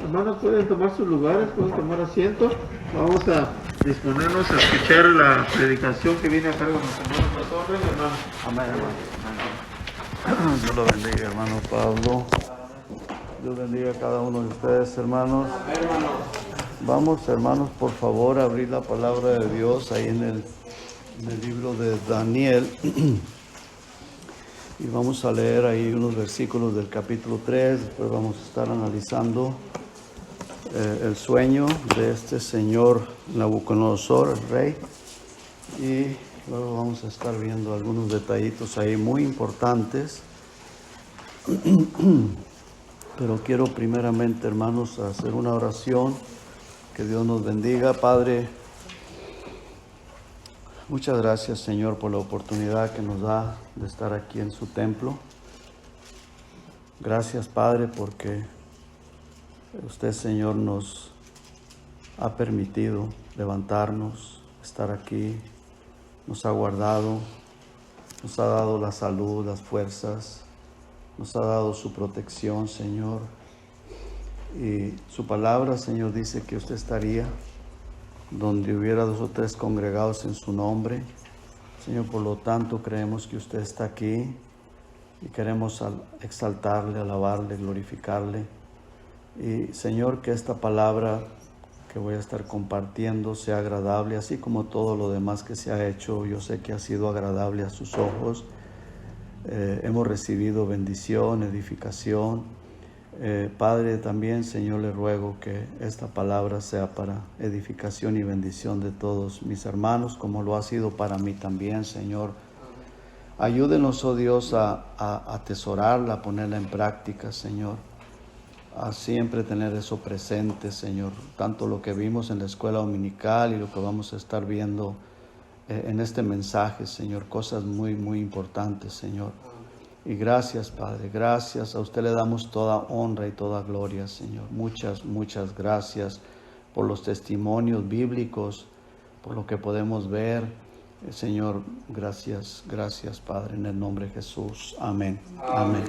Hermanos, pueden tomar sus lugares, pueden tomar asiento. Vamos a disponernos a escuchar la predicación que viene a cargo de nuestro hermano Pastor Rey, hermano. Amén, hermano. Dios lo bendiga, hermano Pablo. Dios bendiga a cada uno de ustedes, hermanos. Vamos, hermanos, por favor, a abrir la palabra de Dios ahí en el libro de Daniel. Y vamos a leer ahí unos versículos del capítulo 3. Después vamos a estar analizando el sueño de este señor Nabucodonosor, el rey. Y luego vamos a estar viendo algunos detallitos ahí muy importantes. Pero quiero primeramente, hermanos, hacer una oración. Que Dios nos bendiga. Padre, muchas gracias, Señor, por la oportunidad que nos da de estar aquí en su templo. Gracias, Padre, porque usted, Señor, nos ha permitido levantarnos, estar aquí, nos ha guardado, nos ha dado la salud, las fuerzas, nos ha dado su protección, Señor. Y su palabra, Señor, dice que usted estaría donde hubiera 2 o 3 congregados en su nombre. Señor, por lo tanto, creemos que usted está aquí y queremos exaltarle, alabarle, glorificarle. Y, Señor, que esta palabra que voy a estar compartiendo sea agradable, así como todo lo demás que se ha hecho. Yo sé que ha sido agradable a sus ojos. Hemos recibido bendición, edificación. Padre, también, Señor, le ruego que esta palabra sea para edificación y bendición de todos mis hermanos, como lo ha sido para mí también, Señor. Ayúdenos, oh Dios, a atesorarla, a ponerla en práctica, Señor. A siempre tener eso presente, Señor. Tanto lo que vimos en la escuela dominical y lo que vamos a estar viendo en este mensaje, Señor. Cosas muy, muy importantes, Señor. Y gracias, Padre, gracias. A usted le damos toda honra y toda gloria, Señor. Muchas, muchas gracias por los testimonios bíblicos, por lo que podemos ver. Señor, gracias, gracias, Padre, en el nombre de Jesús. Amén. Amén.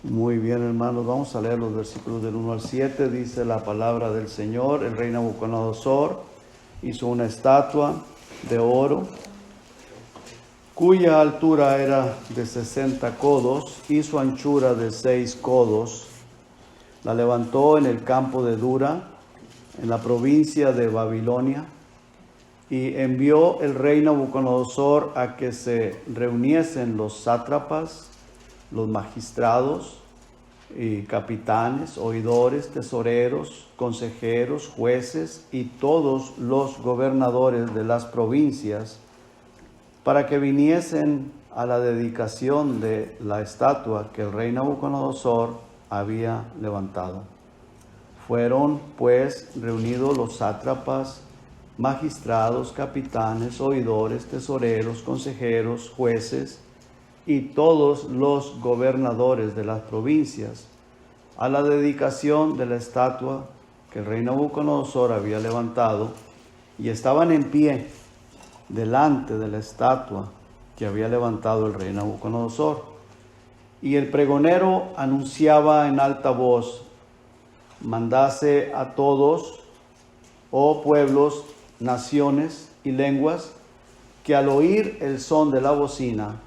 Muy bien, hermanos, vamos a leer los versículos del 1 al 7. Dice la palabra del Señor: el rey Nabucodonosor hizo una estatua de oro, cuya altura era de 60 codos y su anchura de 6 codos. La levantó en el campo de Dura, en la provincia de Babilonia, y envió el rey Nabucodonosor a que se reuniesen los sátrapas, los magistrados y capitanes, oidores, tesoreros, consejeros, jueces y todos los gobernadores de las provincias, para que viniesen a la dedicación de la estatua que el rey Nabucodonosor había levantado. Fueron, pues, reunidos los sátrapas, magistrados, capitanes, oidores, tesoreros, consejeros, jueces y todos los gobernadores de las provincias a la dedicación de la estatua que el rey Nabucodonosor había levantado, y estaban en pie delante de la estatua que había levantado el rey Nabucodonosor. Y el pregonero anunciaba en alta voz: mandase a todos, oh pueblos, naciones y lenguas, que al oír el son de la bocina,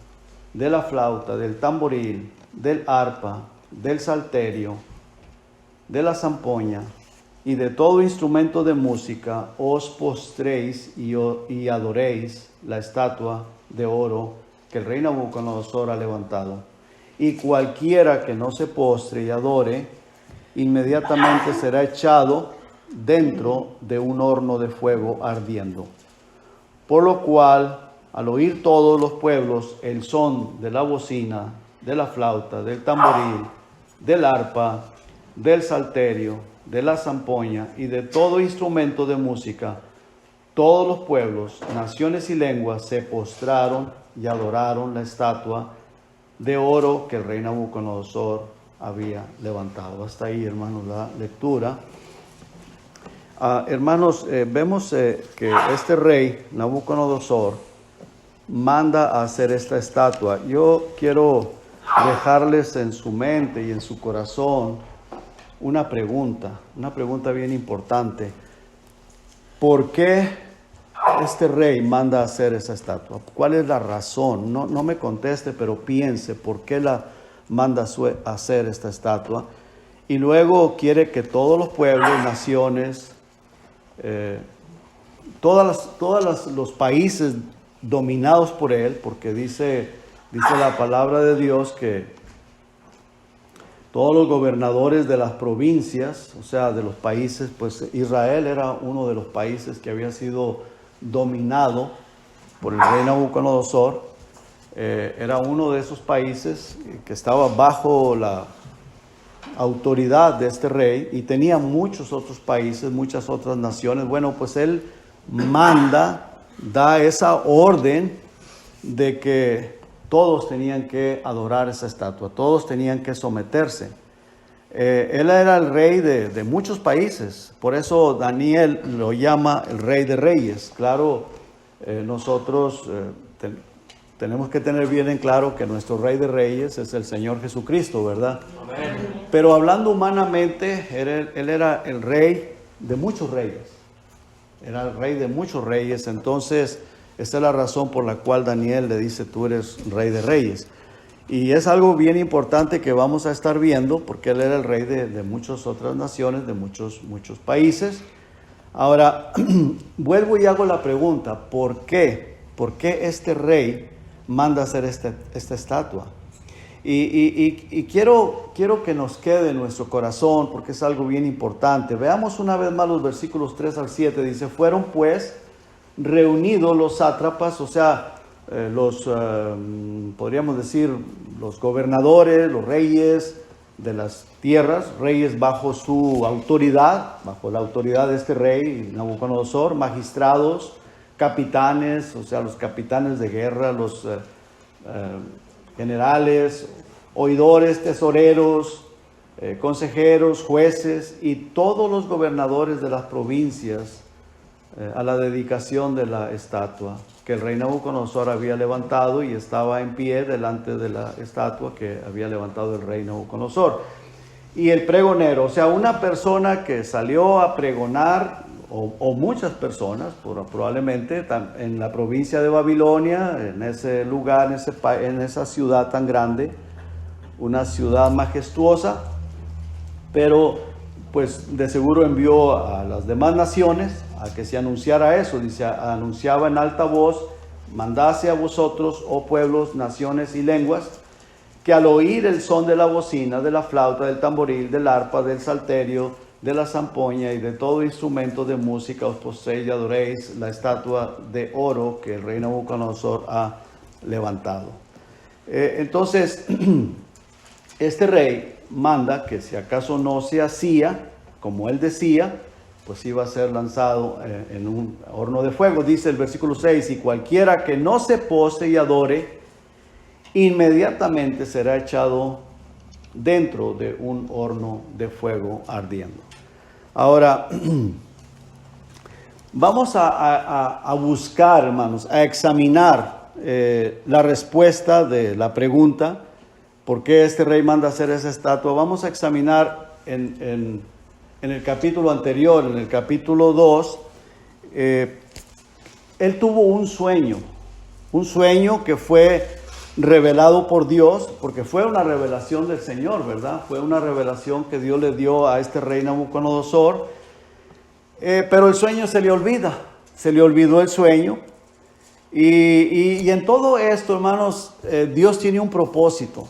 de la flauta, del tamboril, del arpa, del salterio, de la zampoña y de todo instrumento de música, os postréis y adoréis la estatua de oro que el rey Nabucodonosor ha levantado. Y cualquiera que no se postre y adore, inmediatamente será echado dentro de un horno de fuego ardiendo. Por lo cual, al oír todos los pueblos el son de la bocina, de la flauta, del tamboril, del arpa, del salterio, de la zampoña y de todo instrumento de música, todos los pueblos, naciones y lenguas se postraron y adoraron la estatua de oro que el rey Nabucodonosor había levantado. Hasta ahí, hermanos, la lectura. Hermanos, vemos que este rey Nabucodonosor manda a hacer esta estatua. Yo quiero dejarles en su mente y en su corazón una pregunta bien importante. ¿Por qué este rey manda a hacer esa estatua? ¿Cuál es la razón? No me conteste, pero piense, ¿por qué la manda a hacer esta estatua? Y luego quiere que todos los pueblos, naciones, todos los países dominados por él, porque dice la palabra de Dios que todos los gobernadores de las provincias, o sea, de los países, pues Israel era uno de los países que había sido dominado por el rey Nabucodonosor. Era uno de esos países que estaba bajo la autoridad de este rey y tenía muchos otros países, muchas otras naciones. Bueno, pues él da esa orden de que todos tenían que adorar esa estatua, todos tenían que someterse. Él era el rey de muchos países, por eso Daniel lo llama el rey de reyes. Claro, nosotros tenemos que tener bien en claro que nuestro rey de reyes es el Señor Jesucristo, ¿verdad? Amén. Pero hablando humanamente, él era el rey de muchos reyes. Era el rey de muchos reyes. Entonces, esta es la razón por la cual Daniel le dice, tú eres rey de reyes. Y es algo bien importante que vamos a estar viendo, porque él era el rey de muchas otras naciones, de muchos países. Ahora, vuelvo y hago la pregunta, ¿por qué? ¿Por qué este rey manda hacer esta estatua? Y quiero que nos quede en nuestro corazón, porque es algo bien importante. Veamos una vez más los versículos 3 al 7. Dice, fueron pues reunidos los sátrapas, o sea, podríamos decir, los gobernadores, los reyes de las tierras, reyes bajo su autoridad, bajo la autoridad de este rey Nabucodonosor, magistrados, capitanes, o sea, los capitanes de guerra, los generales, oidores, tesoreros, consejeros, jueces y todos los gobernadores de las provincias a la dedicación de la estatua que el rey Nabucodonosor había levantado, y estaba en pie delante de la estatua que había levantado el rey Nabucodonosor. Y el pregonero, o sea, una persona que salió a pregonar, o muchas personas, probablemente, en la provincia de Babilonia, en ese lugar, en esa ciudad tan grande, una ciudad majestuosa, pero pues de seguro envió a las demás naciones a que se anunciara eso. Dice, anunciaba en alta voz, mandase a vosotros, oh pueblos, naciones y lenguas, que al oír el son de la bocina, de la flauta, del tamboril, del arpa, del salterio, de la zampoña y de todo instrumento de música, os postréis y adoréis la estatua de oro que el rey Nabucodonosor ha levantado. Entonces, este rey manda que si acaso no se hacía como él decía, pues iba a ser lanzado en un horno de fuego. Dice el versículo 6, y cualquiera que no se postre y adore, inmediatamente será echado dentro de un horno de fuego ardiendo. Ahora, vamos a buscar, hermanos, a examinar la respuesta de la pregunta, ¿por qué este rey manda hacer esa estatua? Vamos a examinar en el capítulo anterior, en el capítulo 2, él tuvo un sueño que fue revelado por Dios, porque fue una revelación del Señor, ¿verdad? Fue una revelación que Dios le dio a este rey Nabucodonosor, pero el sueño se le olvidó el sueño, y en todo esto, hermanos, Dios tiene un propósito.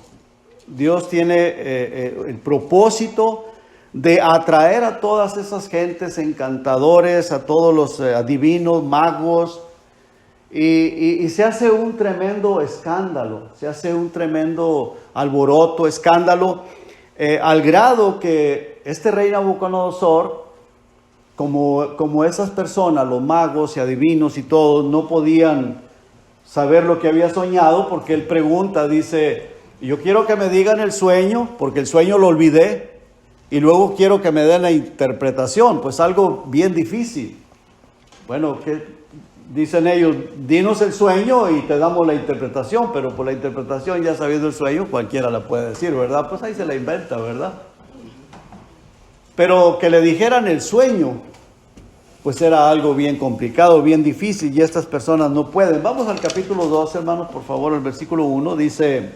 Dios tiene el propósito de atraer a todas esas gentes encantadores, a todos los adivinos, magos, y se hace un tremendo escándalo, se hace un tremendo alboroto, escándalo, al grado que este rey Nabucodonosor, como esas personas, los magos y adivinos y todos, no podían saber lo que había soñado, porque él pregunta, dice, yo quiero que me digan el sueño, porque el sueño lo olvidé, y luego quiero que me den la interpretación, pues algo bien difícil. Bueno, ¿qué dicen ellos? Dinos el sueño y te damos la interpretación, pero por la interpretación, ya sabiendo el sueño, cualquiera la puede decir, ¿verdad? Pues ahí se la inventa, ¿verdad? Pero que le dijeran el sueño, pues era algo bien complicado, bien difícil, y estas personas no pueden. Vamos al capítulo 2, hermanos, por favor, el versículo 1, dice: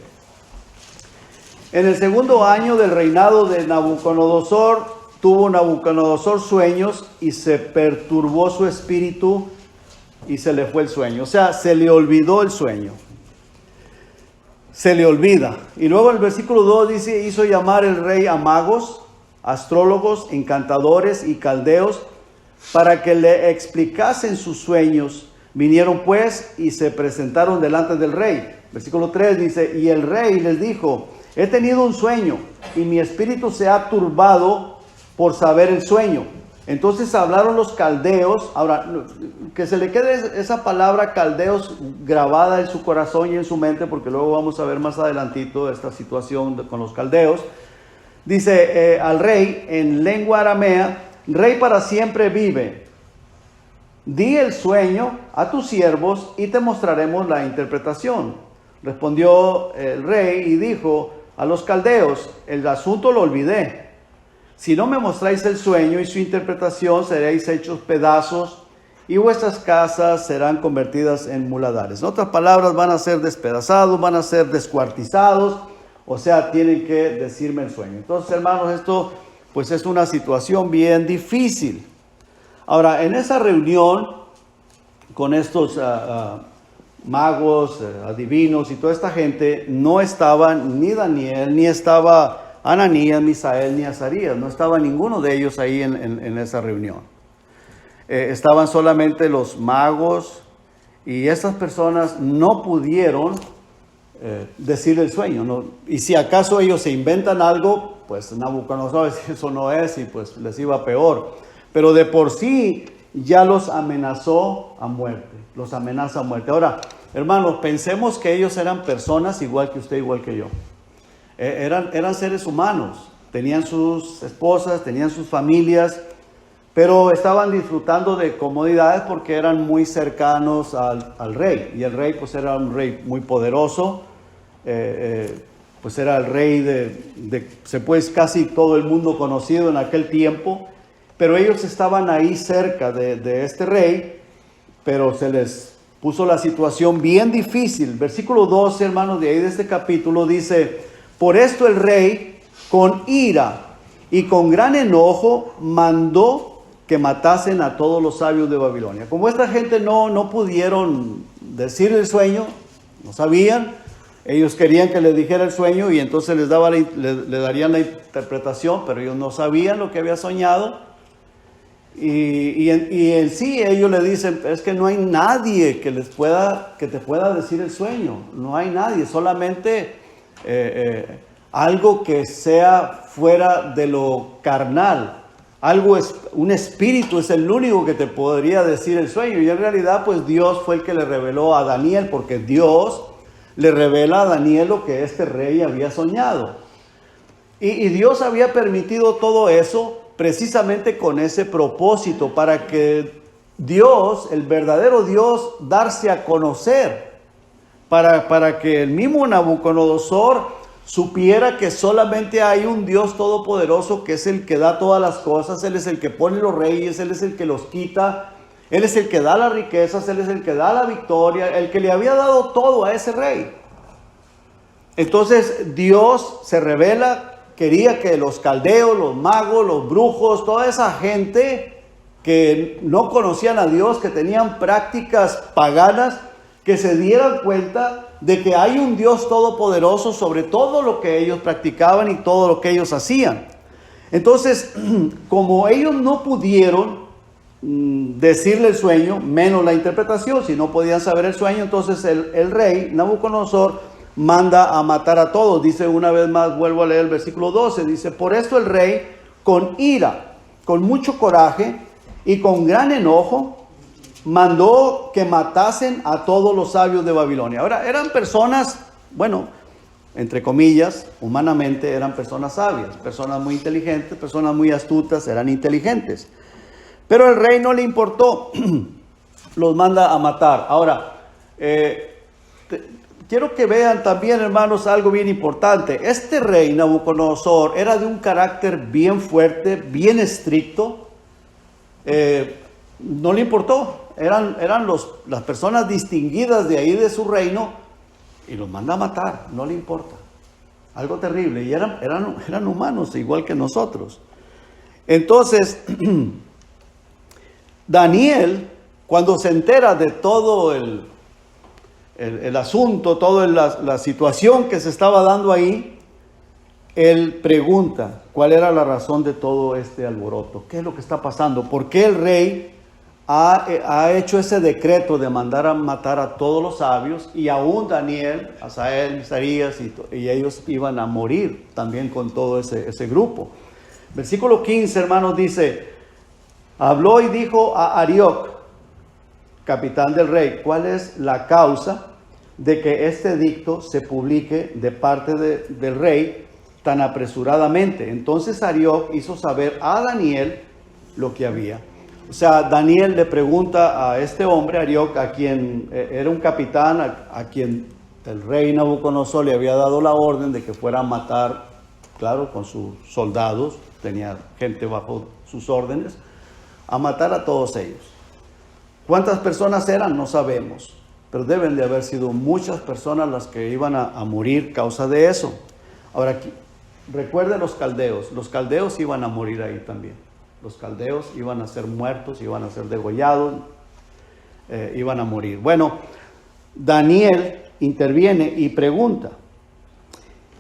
en el segundo año del reinado de Nabucodonosor, tuvo Nabucodonosor sueños y se perturbó su espíritu y se le fue el sueño. O sea, se le olvidó el sueño. Se le olvida. Y luego el versículo 2 dice: hizo llamar el rey a magos, astrólogos, encantadores y caldeos para que le explicasen sus sueños. Vinieron pues y se presentaron delante del rey. Versículo 3 dice: y el rey les dijo: he tenido un sueño y mi espíritu se ha turbado por saber el sueño. Entonces hablaron los caldeos. Ahora, que se le quede esa palabra caldeos grabada en su corazón y en su mente, porque luego vamos a ver más adelantito esta situación con los caldeos. Dice al rey en lengua aramea: rey para siempre vive. Di el sueño a tus siervos y te mostraremos la interpretación. Respondió el rey y dijo a los caldeos: el asunto lo olvidé. Si no me mostráis el sueño y su interpretación, seréis hechos pedazos y vuestras casas serán convertidas en muladares. En otras palabras, van a ser despedazados, van a ser descuartizados. O sea, tienen que decirme el sueño. Entonces, hermanos, esto pues es una situación bien difícil. Ahora, en esa reunión con estos magos, adivinos y toda esta gente, no estaban ni Daniel, ni estaba Ananías, Misael, ni Azarías. No estaba ninguno de ellos ahí en esa reunión. Estaban solamente los magos, y estas personas no pudieron decir el sueño, ¿no? Y si acaso ellos se inventan algo, pues Nabucodonosor eso no es, y pues les iba peor. Pero de por sí ya los amenazó a muerte, los amenaza a muerte. Ahora, hermanos, pensemos que ellos eran personas igual que usted, igual que yo. Eran seres humanos, tenían sus esposas, tenían sus familias, pero estaban disfrutando de comodidades porque eran muy cercanos al rey. Y el rey pues era un rey muy poderoso, pues era el rey pues casi todo el mundo conocido en aquel tiempo. Pero ellos estaban ahí cerca de este rey, pero se les puso la situación bien difícil. Versículo 12, hermanos, de ahí de este capítulo dice: por esto el rey, con ira y con gran enojo, mandó que matasen a todos los sabios de Babilonia. Como esta gente no pudieron decir el sueño, no sabían, ellos querían que les dijera el sueño y entonces le darían la interpretación, pero ellos no sabían lo que había soñado. Y en sí ellos le dicen: es que no hay nadie que te pueda decir el sueño. No hay nadie, solamente algo que sea fuera de lo carnal. Un espíritu es el único que te podría decir el sueño. Y en realidad pues Dios fue el que le reveló a Daniel, porque Dios le revela a Daniel lo que este rey había soñado. Y Dios había permitido todo eso precisamente con ese propósito, para que Dios, el verdadero Dios, darse a conocer, para que el mismo Nabucodonosor supiera que solamente hay un Dios todopoderoso, que es el que da todas las cosas. Él es el que pone los reyes, Él es el que los quita, Él es el que da las riquezas, Él es el que da la victoria, el que le había dado todo a ese rey. Entonces Dios se revela. Quería que los caldeos, los magos, los brujos, toda esa gente que no conocían a Dios, que tenían prácticas paganas, que se dieran cuenta de que hay un Dios todopoderoso sobre todo lo que ellos practicaban y todo lo que ellos hacían. Entonces, como ellos no pudieron decirle el sueño, menos la interpretación, si no podían saber el sueño, entonces el rey Nabucodonosor manda a matar a todos. Dice una vez más, vuelvo a leer el versículo 12, dice: por esto el rey, con ira, con mucho coraje y con gran enojo, mandó que matasen a todos los sabios de Babilonia. Ahora, eran personas, bueno, entre comillas, humanamente eran personas sabias, personas muy inteligentes, personas muy astutas, eran inteligentes. Pero el rey no le importó, los manda a matar. Ahora, quiero que vean también, hermanos, algo bien importante. Este rey Nabucodonosor era de un carácter bien fuerte, bien estricto. No le importó. Eran las personas distinguidas de ahí de su reino y los manda a matar. No le importa. Algo terrible. Y eran humanos igual que nosotros. Entonces, Daniel, cuando se entera de todo el asunto, toda la situación que se estaba dando ahí, él pregunta cuál era la razón de todo este alboroto. ¿Qué es lo que está pasando? ¿Por qué el rey ha hecho ese decreto de mandar a matar a todos los sabios? Y aún Daniel, Asael, Misaías y ellos iban a morir también con todo ese grupo. Versículo 15, hermanos, dice: habló y dijo a Arioc, capitán del rey, ¿cuál es la causa de que este edicto se publique de parte del rey tan apresuradamente? Entonces Arioc hizo saber a Daniel lo que había. O sea, Daniel le pregunta a este hombre, Arioc, a quien era un capitán, a quien el rey Nabucodonosor le había dado la orden de que fuera a matar, claro, con sus soldados, tenía gente bajo sus órdenes, a matar a todos ellos. ¿Cuántas personas eran? No sabemos, pero deben de haber sido muchas personas las que iban a morir causa de eso. Ahora, recuerden los caldeos iban a morir ahí también. Los caldeos iban a ser muertos, iban a ser degollados, iban a morir. Bueno, Daniel interviene y pregunta.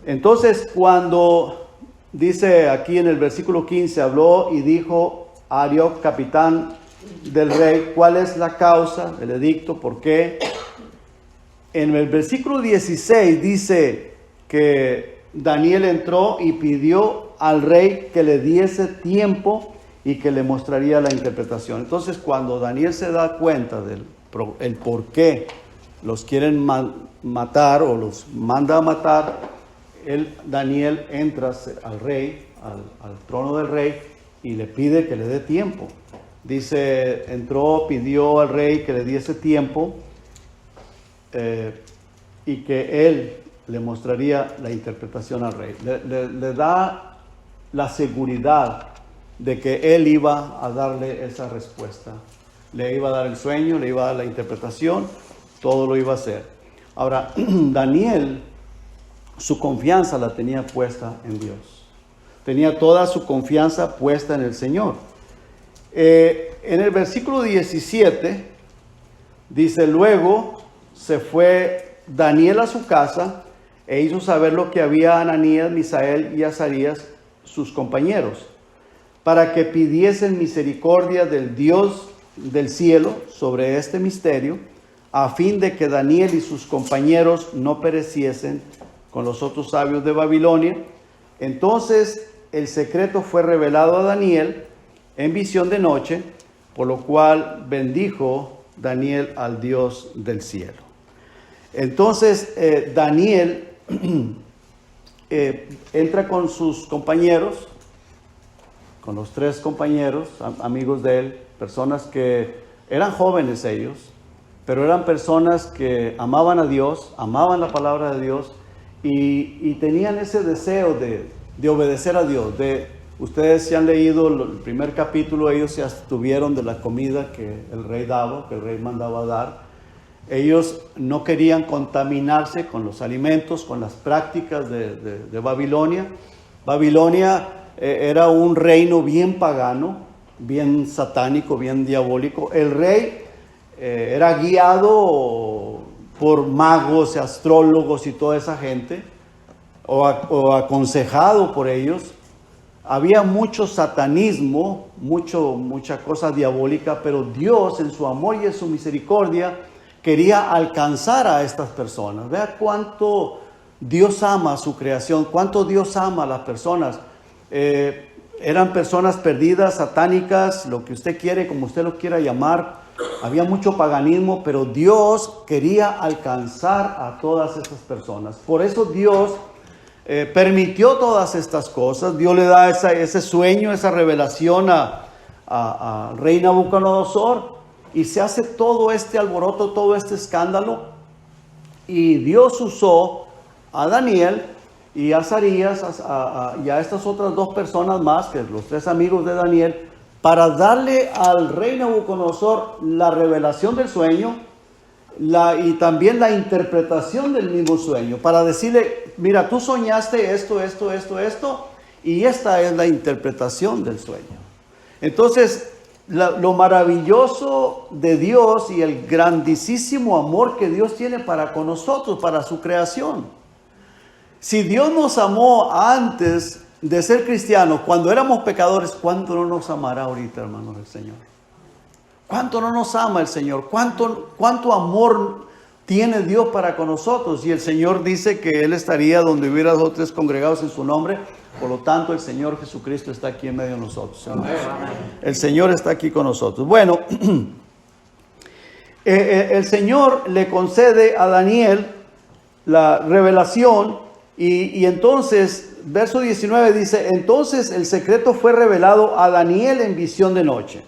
Entonces, cuando dice aquí en el versículo 15, habló y dijo a Arioc, capitán del rey, ¿cuál es la causa del edicto? ¿Por qué? En el versículo 16 dice que Daniel entró y pidió al rey que le diese tiempo y que le mostraría la interpretación. Entonces, cuando Daniel se da cuenta del por qué los quieren matar o los manda a matar, Daniel entra al rey, al trono del rey, y le pide que le dé tiempo. Dice, entró, pidió al rey que le diese tiempo y que él le mostraría la interpretación al rey. Le da la seguridad de que él iba a darle esa respuesta. Le iba a dar el sueño, le iba a dar la interpretación, todo lo iba a hacer. Ahora, Daniel, su confianza la tenía puesta en Dios. Tenía toda su confianza puesta en el Señor. En el versículo 17 dice, luego se fue Daniel a su casa e hizo saber lo que había a Ananías, Misael y Azarías, sus compañeros, para que pidiesen misericordia del Dios del cielo sobre este misterio, a fin de que Daniel y sus compañeros no pereciesen con los otros sabios de Babilonia. Entonces el secreto fue revelado a Daniel en visión de noche, por lo cual bendijo Daniel al Dios del cielo. Entonces Daniel entra con sus compañeros, con los 3 compañeros, amigos de él, personas que eran jóvenes ellos, pero eran personas que amaban a Dios, amaban la palabra de Dios y tenían ese deseo de obedecer a Dios. Ustedes si han leído el primer capítulo, ellos se abstuvieron de la comida que el rey daba, que el rey mandaba dar. Ellos no querían contaminarse con los alimentos, con las prácticas de Babilonia. Babilonia era un reino bien pagano, bien satánico, bien diabólico. El rey era guiado por magos, astrólogos y toda esa gente, o aconsejado por ellos. Había mucho satanismo, mucha cosa diabólica, pero Dios en su amor y en su misericordia quería alcanzar a estas personas. Vea cuánto Dios ama a su creación, cuánto Dios ama a las personas. Eran personas perdidas, satánicas, lo que usted quiere, como usted lo quiera llamar. Había mucho paganismo, pero Dios quería alcanzar a todas estas personas. Por eso Dios permitió todas estas cosas. Dios le da ese sueño, esa revelación a rey Nabucodonosor, y se hace todo este alboroto, todo este escándalo. Y Dios usó a Daniel y a Azarías y a estas otras dos personas más, que los tres amigos de Daniel, para darle al rey Nabucodonosor la revelación del sueño y también la interpretación del mismo sueño, para decirle, mira, tú soñaste esto, y esta es la interpretación del sueño. Entonces, lo maravilloso de Dios y el grandísimo amor que Dios tiene para con nosotros, para su creación. Si Dios nos amó antes de ser cristianos, cuando éramos pecadores, ¿cuánto no nos amará ahorita, hermanos, el Señor? ¿Cuánto no nos ama el Señor? ¿Cuánto amor tiene Dios para con nosotros? Y el Señor dice que Él estaría donde hubiera dos o tres congregados en su nombre. Por lo tanto, el Señor Jesucristo está aquí en medio de nosotros. Amén. El Señor está aquí con nosotros. Bueno, el Señor le concede a Daniel la revelación y entonces, verso 19 dice, entonces el secreto fue revelado a Daniel en visión de noche.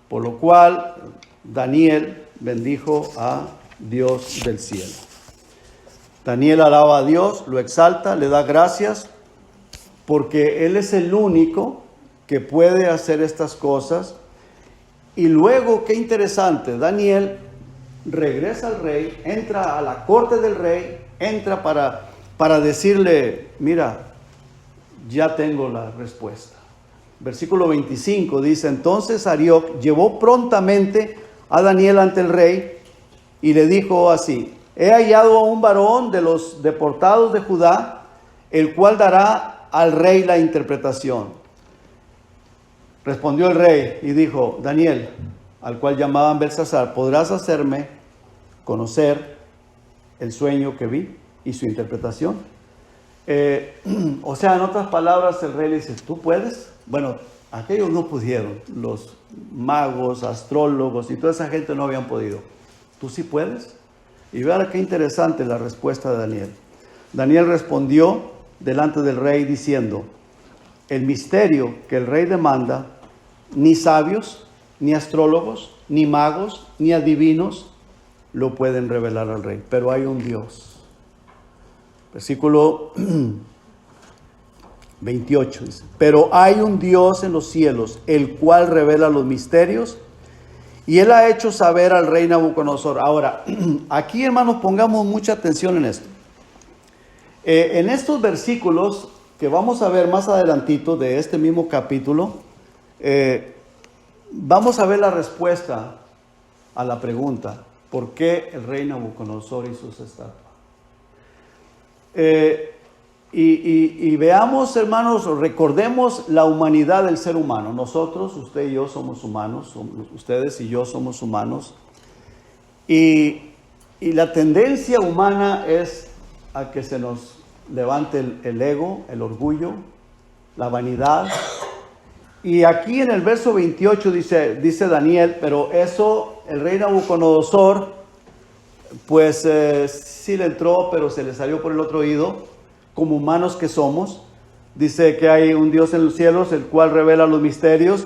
Por lo cual, Daniel bendijo a Dios del cielo. Daniel alaba a Dios, lo exalta, le da gracias, porque Él es el único que puede hacer estas cosas. Y luego, qué interesante, Daniel regresa al rey, entra a la corte del rey, entra para decirle, mira, ya tengo la respuesta. Versículo 25 dice, entonces Arioc llevó prontamente a Daniel ante el rey y le dijo así, he hallado a un varón de los deportados de Judá, el cual dará al rey la interpretación. Respondió el rey y dijo, Daniel, al cual llamaban Belsasar, ¿podrás hacerme conocer el sueño que vi y su interpretación? O sea, en otras palabras, el rey le dice, ¿tú puedes? Bueno, aquellos no pudieron, los magos, astrólogos y toda esa gente no habían podido. ¿Tú sí puedes? Y vean qué interesante la respuesta de Daniel. Daniel respondió delante del rey diciendo, el misterio que el rey demanda, ni sabios, ni astrólogos, ni magos, ni adivinos lo pueden revelar al rey, pero hay un Dios. Versículo 28 dice, pero hay un Dios en los cielos, el cual revela los misterios, y Él ha hecho saber al rey Nabucodonosor. Ahora, aquí, hermanos, pongamos mucha atención en esto. En estos versículos que vamos a ver más adelantito de este mismo capítulo, vamos a ver la respuesta a la pregunta, ¿por qué el rey Nabucodonosor hizo esa estatua? Y veamos, hermanos, recordemos la humanidad del ser humano. Nosotros, usted y yo somos humanos, ustedes y yo somos humanos. Y la tendencia humana es a que se nos levante el ego, el orgullo, la vanidad. Y aquí en el verso 28 dice Daniel, pero eso el rey Nabucodonosor, pues sí le entró, pero se le salió por el otro oído. Como humanos que somos, dice que hay un Dios en los cielos, el cual revela los misterios,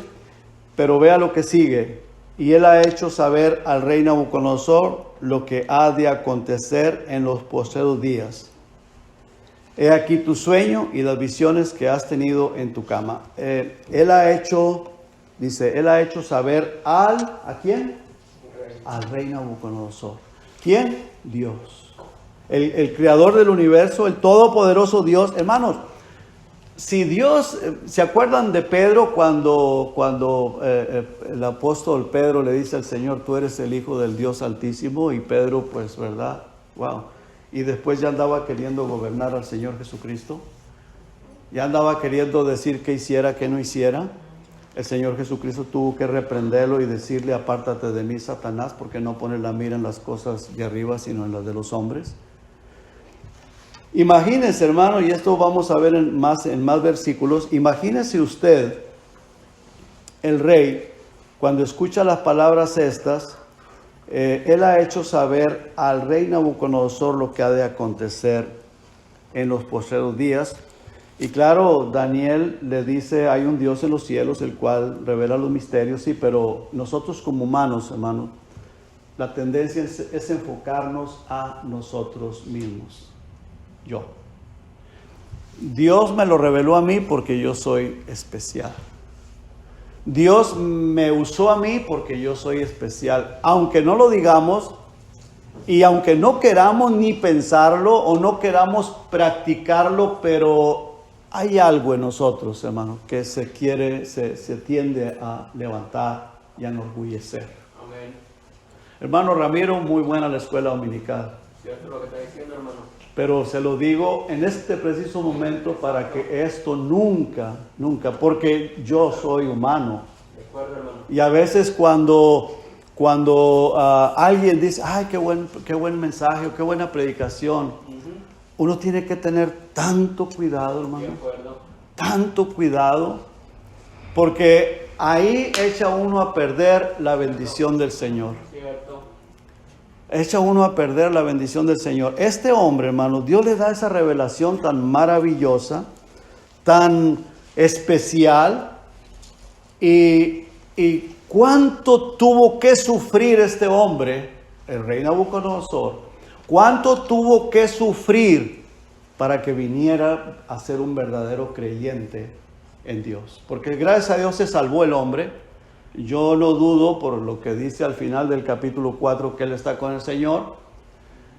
pero vea lo que sigue. Y Él ha hecho saber al rey Nabucodonosor lo que ha de acontecer en los postreros días. He aquí tu sueño y las visiones que has tenido en tu cama. Él ha hecho saber ¿a quién? Al rey Nabucodonosor. ¿Quién? Dios. El creador del universo, el todopoderoso Dios. Hermanos, si Dios, ¿se acuerdan de Pedro cuando el apóstol Pedro le dice al Señor, tú eres el Hijo del Dios Altísimo? Y Pedro, pues, ¿verdad? Wow. Y después ya andaba queriendo gobernar al Señor Jesucristo. Ya andaba queriendo decir qué hiciera, qué no hiciera. El Señor Jesucristo tuvo que reprenderlo y decirle, apártate de mí, Satanás, porque no pones la mira en las cosas de arriba, sino en las de los hombres. Imagínese, hermano, y esto vamos a ver en más versículos. Imagínese usted, el rey, cuando escucha las palabras estas, él ha hecho saber al rey Nabucodonosor lo que ha de acontecer en los postreros días. Y claro, Daniel le dice, hay un Dios en los cielos, el cual revela los misterios, sí, pero nosotros como humanos, hermano, la tendencia es enfocarnos a nosotros mismos. Yo. Dios me lo reveló a mí porque yo soy especial. Dios me usó a mí porque yo soy especial. Aunque no lo digamos y aunque no queramos ni pensarlo o no queramos practicarlo, pero hay algo en nosotros, hermano, que se tiende a levantar y a enorgullecer. Amén. Hermano Ramiro, muy buena la escuela dominical. Cierto lo que está diciendo, hermano. Pero se lo digo en este preciso momento para que esto nunca, porque yo soy humano. De acuerdo, hermano. Y a veces cuando alguien dice, ay, qué buen mensaje, qué buena predicación, uno tiene que tener tanto cuidado, hermano. De acuerdo. Tanto cuidado, porque ahí echa uno a perder la bendición del Señor. Cierto. Echa uno a perder la bendición del Señor. Este hombre, hermano, Dios le da esa revelación tan maravillosa, tan especial. Y cuánto tuvo que sufrir este hombre, el rey Nabucodonosor, cuánto tuvo que sufrir para que viniera a ser un verdadero creyente en Dios. Porque gracias a Dios se salvó el hombre. Yo no dudo, por lo que dice al final del capítulo 4, que él está con el Señor.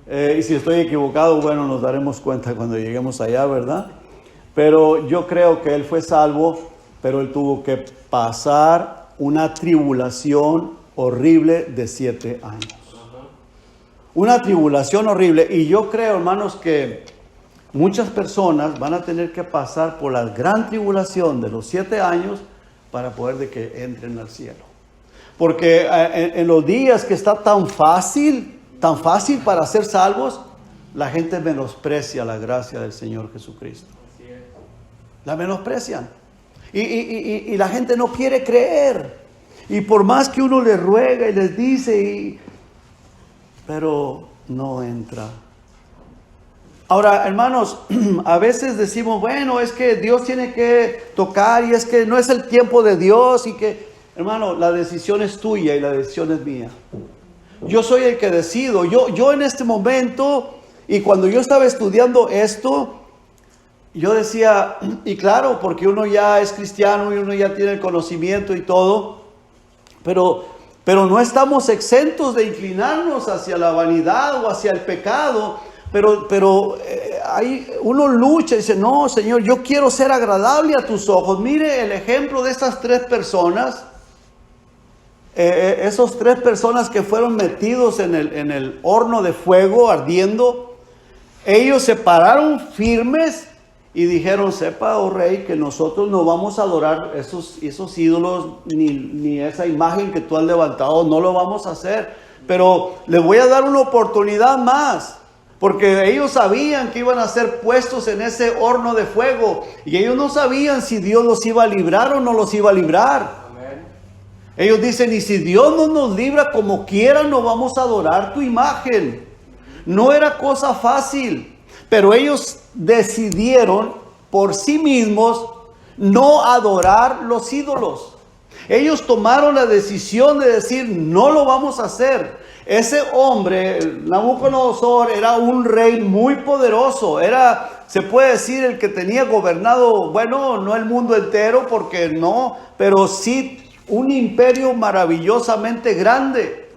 Y si estoy equivocado, bueno, nos daremos cuenta cuando lleguemos allá, ¿verdad? Pero yo creo que él fue salvo, pero él tuvo que pasar una tribulación horrible de 7 años. Una tribulación horrible. Y yo creo, hermanos, que muchas personas van a tener que pasar por la gran tribulación de los 7 años para poder de que entren al cielo. Porque en los días que está tan fácil para ser salvos, la gente menosprecia la gracia del Señor Jesucristo. Así es. La menosprecian. Y la gente no quiere creer. Y por más que uno les ruega y les dice, pero no entra. Ahora, hermanos, a veces decimos, bueno, es que Dios tiene que tocar y es que no es el tiempo de Dios y que, hermano, la decisión es tuya y la decisión es mía. Yo soy el que decido. Yo en este momento, y cuando yo estaba estudiando esto, yo decía, y claro, porque uno ya es cristiano y uno ya tiene el conocimiento y todo, pero no estamos exentos de inclinarnos hacia la vanidad o hacia el pecado. Pero ahí uno lucha y dice, no, Señor, yo quiero ser agradable a tus ojos. Mire el ejemplo de estas 3 personas. Esos 3 personas que fueron metidos en el horno de fuego ardiendo. Ellos se pararon firmes y dijeron, sepa, oh rey, que nosotros no vamos a adorar esos ídolos ni esa imagen que tú has levantado. No lo vamos a hacer. Pero le voy a dar una oportunidad más. Porque ellos sabían que iban a ser puestos en ese horno de fuego. Y ellos no sabían si Dios los iba a librar o no los iba a librar. Amén. Ellos dicen, y si Dios no nos libra como quiera, no vamos a adorar tu imagen. No era cosa fácil. Pero ellos decidieron por sí mismos no adorar los ídolos. Ellos tomaron la decisión de decir, no lo vamos a hacer. Ese hombre, Nabucodonosor, era un rey muy poderoso. Era, se puede decir, el que tenía gobernado, bueno, no el mundo entero, porque no, pero sí un imperio maravillosamente grande.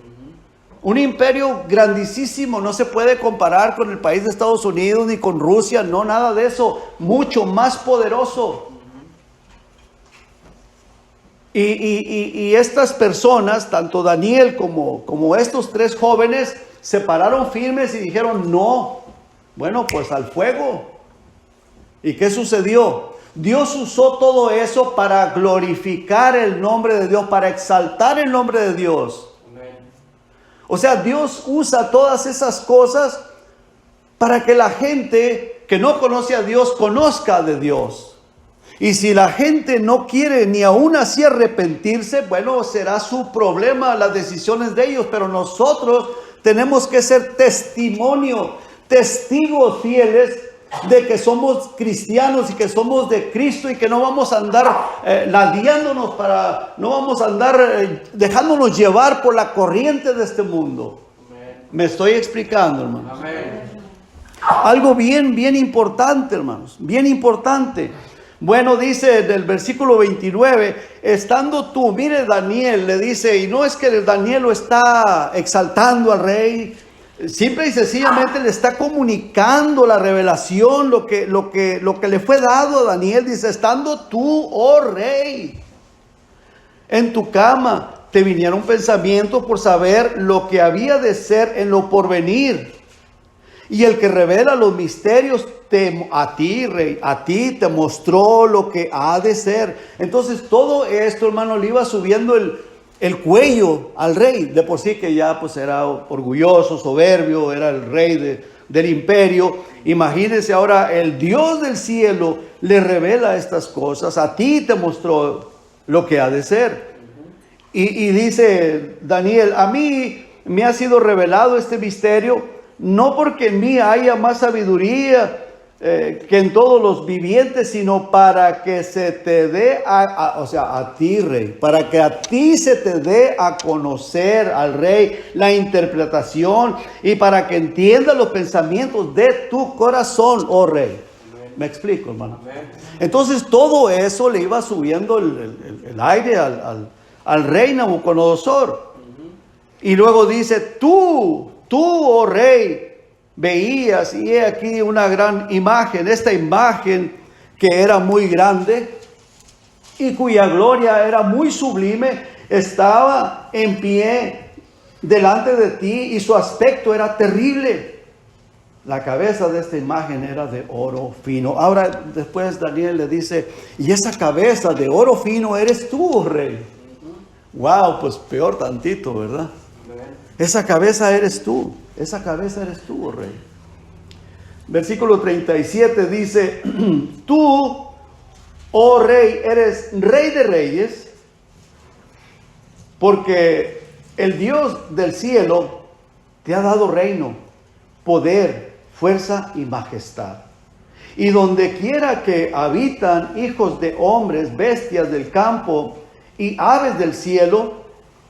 Un imperio grandísimo, no se puede comparar con el país de Estados Unidos ni con Rusia, no, nada de eso. Mucho más poderoso. Y estas personas, tanto Daniel como estos 3 jóvenes, se pararon firmes y dijeron, no, bueno, pues al fuego. ¿Y qué sucedió? Dios usó todo eso para glorificar el nombre de Dios, para exaltar el nombre de Dios. Amén. O sea, Dios usa todas esas cosas para que la gente que no conoce a Dios conozca de Dios. Y si la gente no quiere ni aún así arrepentirse, bueno, será su problema, las decisiones de ellos. Pero nosotros tenemos que ser testigos fieles de que somos cristianos y que somos de Cristo y que no vamos a andar ladeándonos no vamos a andar dejándonos llevar por la corriente de este mundo. Amén. Me estoy explicando, hermanos. Amén. Algo bien importante, hermanos, bien importante. Bueno, dice del versículo 29, estando tú, mire Daniel, le dice, y no es que Daniel lo está exaltando al rey, simple y sencillamente le está comunicando la revelación, lo que le fue dado a Daniel. Dice, estando tú, oh rey, en tu cama, te vinieron pensamientos por saber lo que había de ser en lo porvenir. Y el que revela los misterios a ti, rey, a ti te mostró lo que ha de ser. Entonces todo esto, hermano, le iba subiendo el cuello al rey. De por sí que ya pues era orgulloso, soberbio, era el rey del imperio. Imagínense ahora, el Dios del cielo le revela estas cosas. A ti te mostró lo que ha de ser. Y dice Daniel, a mí me ha sido revelado este misterio, no porque en mí haya más sabiduría que en todos los vivientes, sino para que se te dé, a ti, rey, para que a ti se te dé a conocer al rey la interpretación y para que entiendas los pensamientos de tu corazón, oh rey. Amén. ¿Me explico, hermano? Amén. Entonces todo eso le iba subiendo el aire al rey Nabucodonosor. Y luego dice, tú, oh rey, veías, y he aquí una gran imagen, esta imagen que era muy grande y cuya gloria era muy sublime, estaba en pie delante de ti y su aspecto era terrible. La cabeza de esta imagen era de oro fino. Ahora después Daniel le dice, y esa cabeza de oro fino eres tú, oh rey. Wow, pues peor tantito, ¿verdad? Esa cabeza eres tú. Esa cabeza eres tú, oh rey. Versículo 37 dice, tú, oh rey, eres rey de reyes, porque el Dios del cielo te ha dado reino, poder, fuerza y majestad. Y donde quiera que habitan hijos de hombres, bestias del campo y aves del cielo,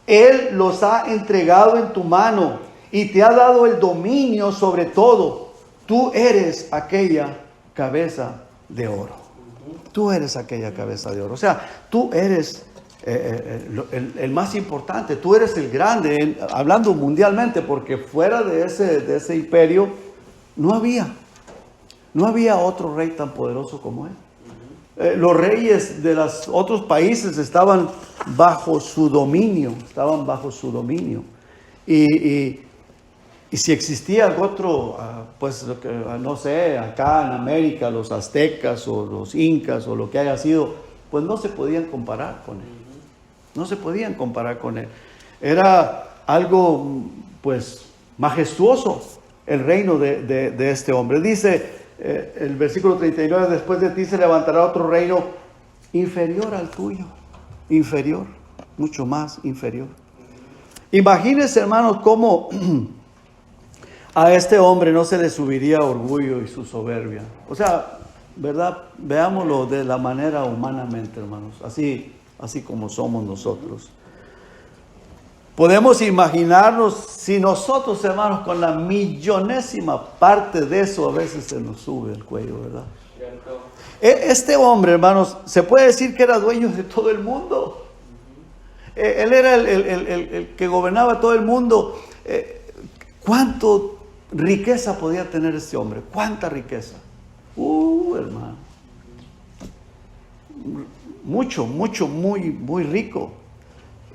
Él los ha entregado en tu mano y te ha dado el dominio sobre todo. Tú eres aquella cabeza de oro. Tú eres aquella cabeza de oro. O sea, tú eres el más importante. Tú eres el grande, hablando mundialmente, porque fuera de ese imperio no había otro rey tan poderoso como él. Los reyes de los otros países estaban bajo su dominio. Y si existía algo otro, pues no sé, acá en América, los aztecas o los incas o lo que haya sido, pues no se podían comparar con él. No se podían comparar con él. Era algo pues majestuoso el reino de este hombre. Dice el versículo 39, después de ti se levantará otro reino inferior al tuyo. Inferior, mucho más inferior. Imagínense, hermanos, cómo a este hombre no se le subiría orgullo y su soberbia. O sea, ¿verdad? Veámoslo de la manera humanamente, hermanos. Así como somos nosotros. Podemos imaginarnos si nosotros, hermanos, con la millonésima parte de eso a veces se nos sube el cuello, ¿verdad? Cierto. Este hombre, hermanos, se puede decir que era dueño de todo el mundo. Él era el que gobernaba todo el mundo. ¿Cuánto riqueza podía tener este hombre? ¿Cuánta riqueza? Hermano. Mucho, muy rico.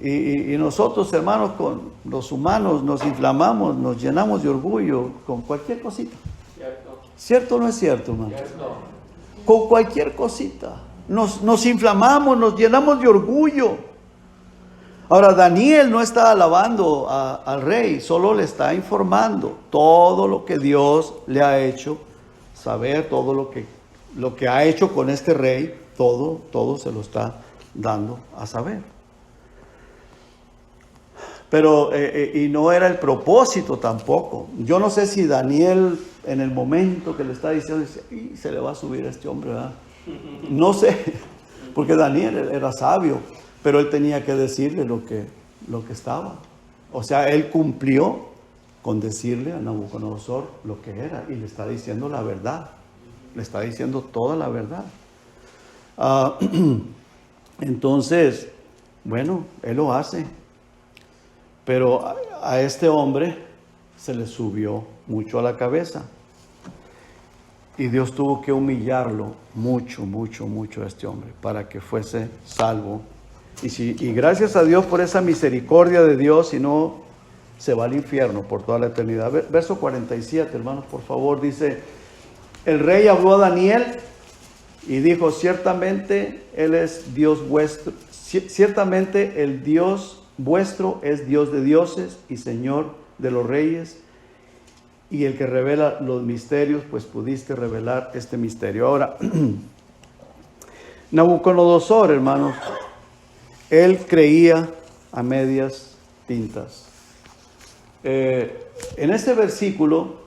Y nosotros, hermanos, con los humanos nos inflamamos, nos llenamos de orgullo con cualquier cosita. Cierto. ¿Cierto o no es cierto, hermano? Cierto. Con cualquier cosita. Nos inflamamos, nos llenamos de orgullo. Ahora, Daniel no está alabando al rey, solo le está informando todo lo que Dios le ha hecho saber, todo lo que ha hecho con este rey, todo se lo está dando a saber. Pero, y no era el propósito tampoco. Yo no sé si Daniel, en el momento que le está diciendo, dice, "Y se le va a subir a este hombre, ¿verdad?" No sé, porque Daniel era sabio, pero él tenía que decirle lo que estaba. O sea, él cumplió con decirle a Nabucodonosor lo que era, y le está diciendo la verdad. Le está diciendo toda la verdad. Entonces, bueno, él lo hace. Pero a este hombre se le subió mucho a la cabeza. Y Dios tuvo que humillarlo mucho a este hombre para que fuese salvo. Y gracias a Dios por esa misericordia de Dios, si no, se va al infierno por toda la eternidad. Verso 47, hermanos, por favor, dice: el rey habló a Daniel y dijo: ciertamente Él es Dios vuestro, ciertamente el Dios vuestro es Dios de dioses y Señor de los reyes, y el que revela los misterios, pues pudiste revelar este misterio. Ahora, Nabucodonosor, hermanos, él creía a medias tintas. En este versículo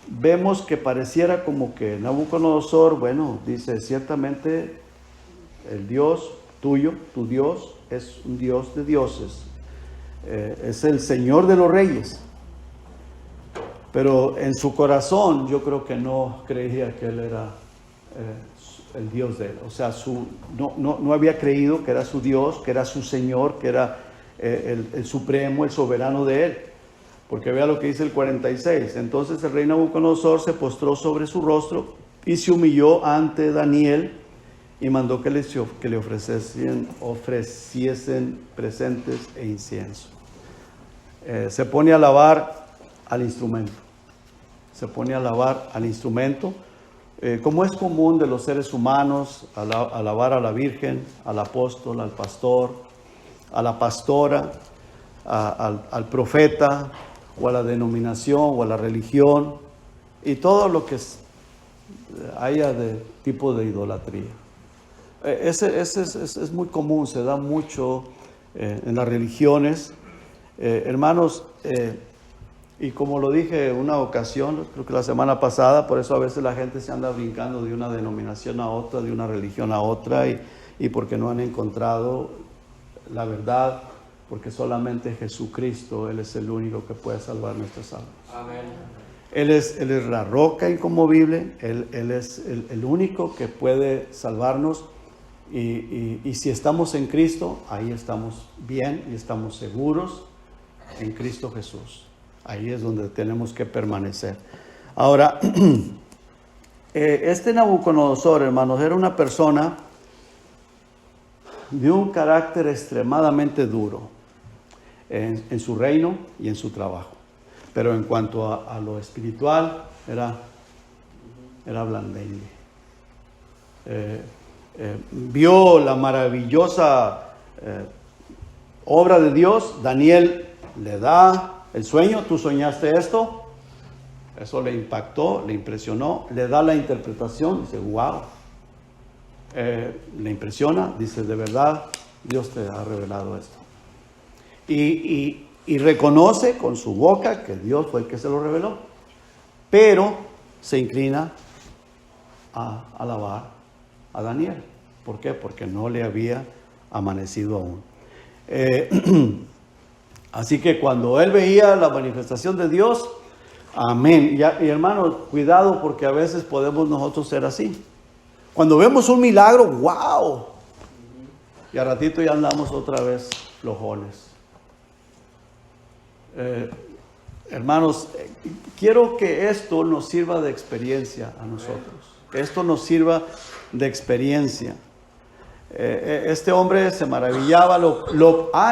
vemos que pareciera como que Nabucodonosor, bueno, dice: ciertamente el Dios tuyo, tu Dios, es un Dios de dioses, es el Señor de los reyes. Pero en su corazón yo creo que no creía que Él era el Dios de él. O sea, no había creído que era su Dios, que era su Señor, que era el supremo, el soberano de él. Porque vea lo que dice el 46. Entonces el rey Nabucodonosor se postró sobre su rostro y se humilló ante Daniel y mandó que le ofreciesen presentes e incienso. Se pone a alabar al instrumento. Se pone a alabar al instrumento. Como es común de los seres humanos, alabar a la Virgen, al apóstol, al pastor, a la pastora, al profeta, o a la denominación, o a la religión, y todo lo que haya de tipo de idolatría. Es muy común, se da mucho en las religiones. Hermanos, y como lo dije en una ocasión, creo que la semana pasada, por eso a veces la gente se anda brincando de una denominación a otra, de una religión a otra, y porque no han encontrado la verdad, porque solamente Jesucristo, Él es el único que puede salvar nuestras almas. Amén. Él es la roca inconmovible, Él es el único que puede salvarnos, y si estamos en Cristo, ahí estamos bien y estamos seguros en Cristo Jesús. Ahí es donde tenemos que permanecer. Ahora, este Nabucodonosor, hermanos, era una persona de un carácter extremadamente duro en su reino y en su trabajo. Pero en cuanto a lo espiritual, era blandengue. Vio la maravillosa obra de Dios. Daniel le da el sueño: tú soñaste esto. Eso le impactó, le impresionó. Le da la interpretación, dice: wow. Le impresiona, dice: de verdad Dios te ha revelado esto. Y reconoce con su boca que Dios fue el que se lo reveló, pero se inclina a alabar a Daniel. ¿Por qué? Porque no le había amanecido aún. Así que cuando él veía la manifestación de Dios, amén. Y hermanos, cuidado, porque a veces podemos nosotros ser así. Cuando vemos un milagro, wow, y a ratito ya andamos otra vez flojones. Hermanos, quiero que esto nos sirva de experiencia a nosotros. Que esto nos sirva de experiencia. Este hombre se maravillaba,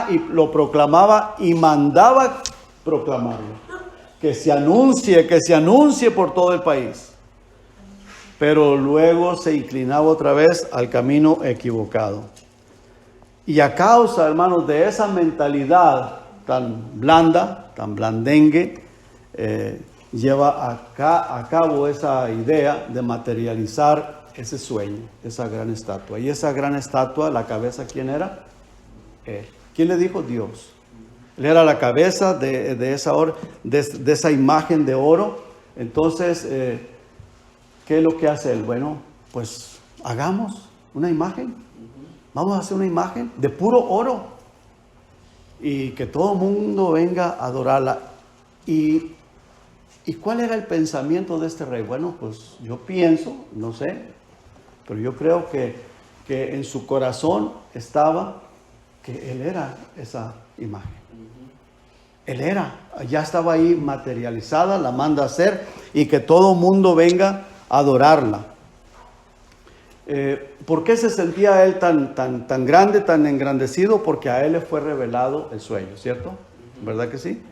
y lo proclamaba y mandaba proclamarlo. Que se anuncie por todo el país. Pero luego se inclinaba otra vez al camino equivocado. Y a causa, hermanos, de esa mentalidad tan blanda, tan blandengue, lleva a cabo esa idea de materializar ese sueño, esa gran estatua. Y esa gran estatua, la cabeza, ¿quién era? Él. ¿Quién le dijo? Dios. Él era la cabeza de esa imagen de oro. Entonces, ¿qué es lo que hace él? Bueno, pues hagamos una imagen. Vamos a hacer una imagen de puro oro. Y que todo el mundo venga a adorarla. ¿Y cuál era el pensamiento de este rey? Bueno, pues yo pienso, no sé, pero yo creo que en su corazón estaba que él era esa imagen. Él era, ya estaba ahí materializada, la manda a hacer y que todo el mundo venga a adorarla. ¿Por qué se sentía él tan grande, tan engrandecido? Porque a él le fue revelado el sueño, ¿cierto? ¿Verdad que sí?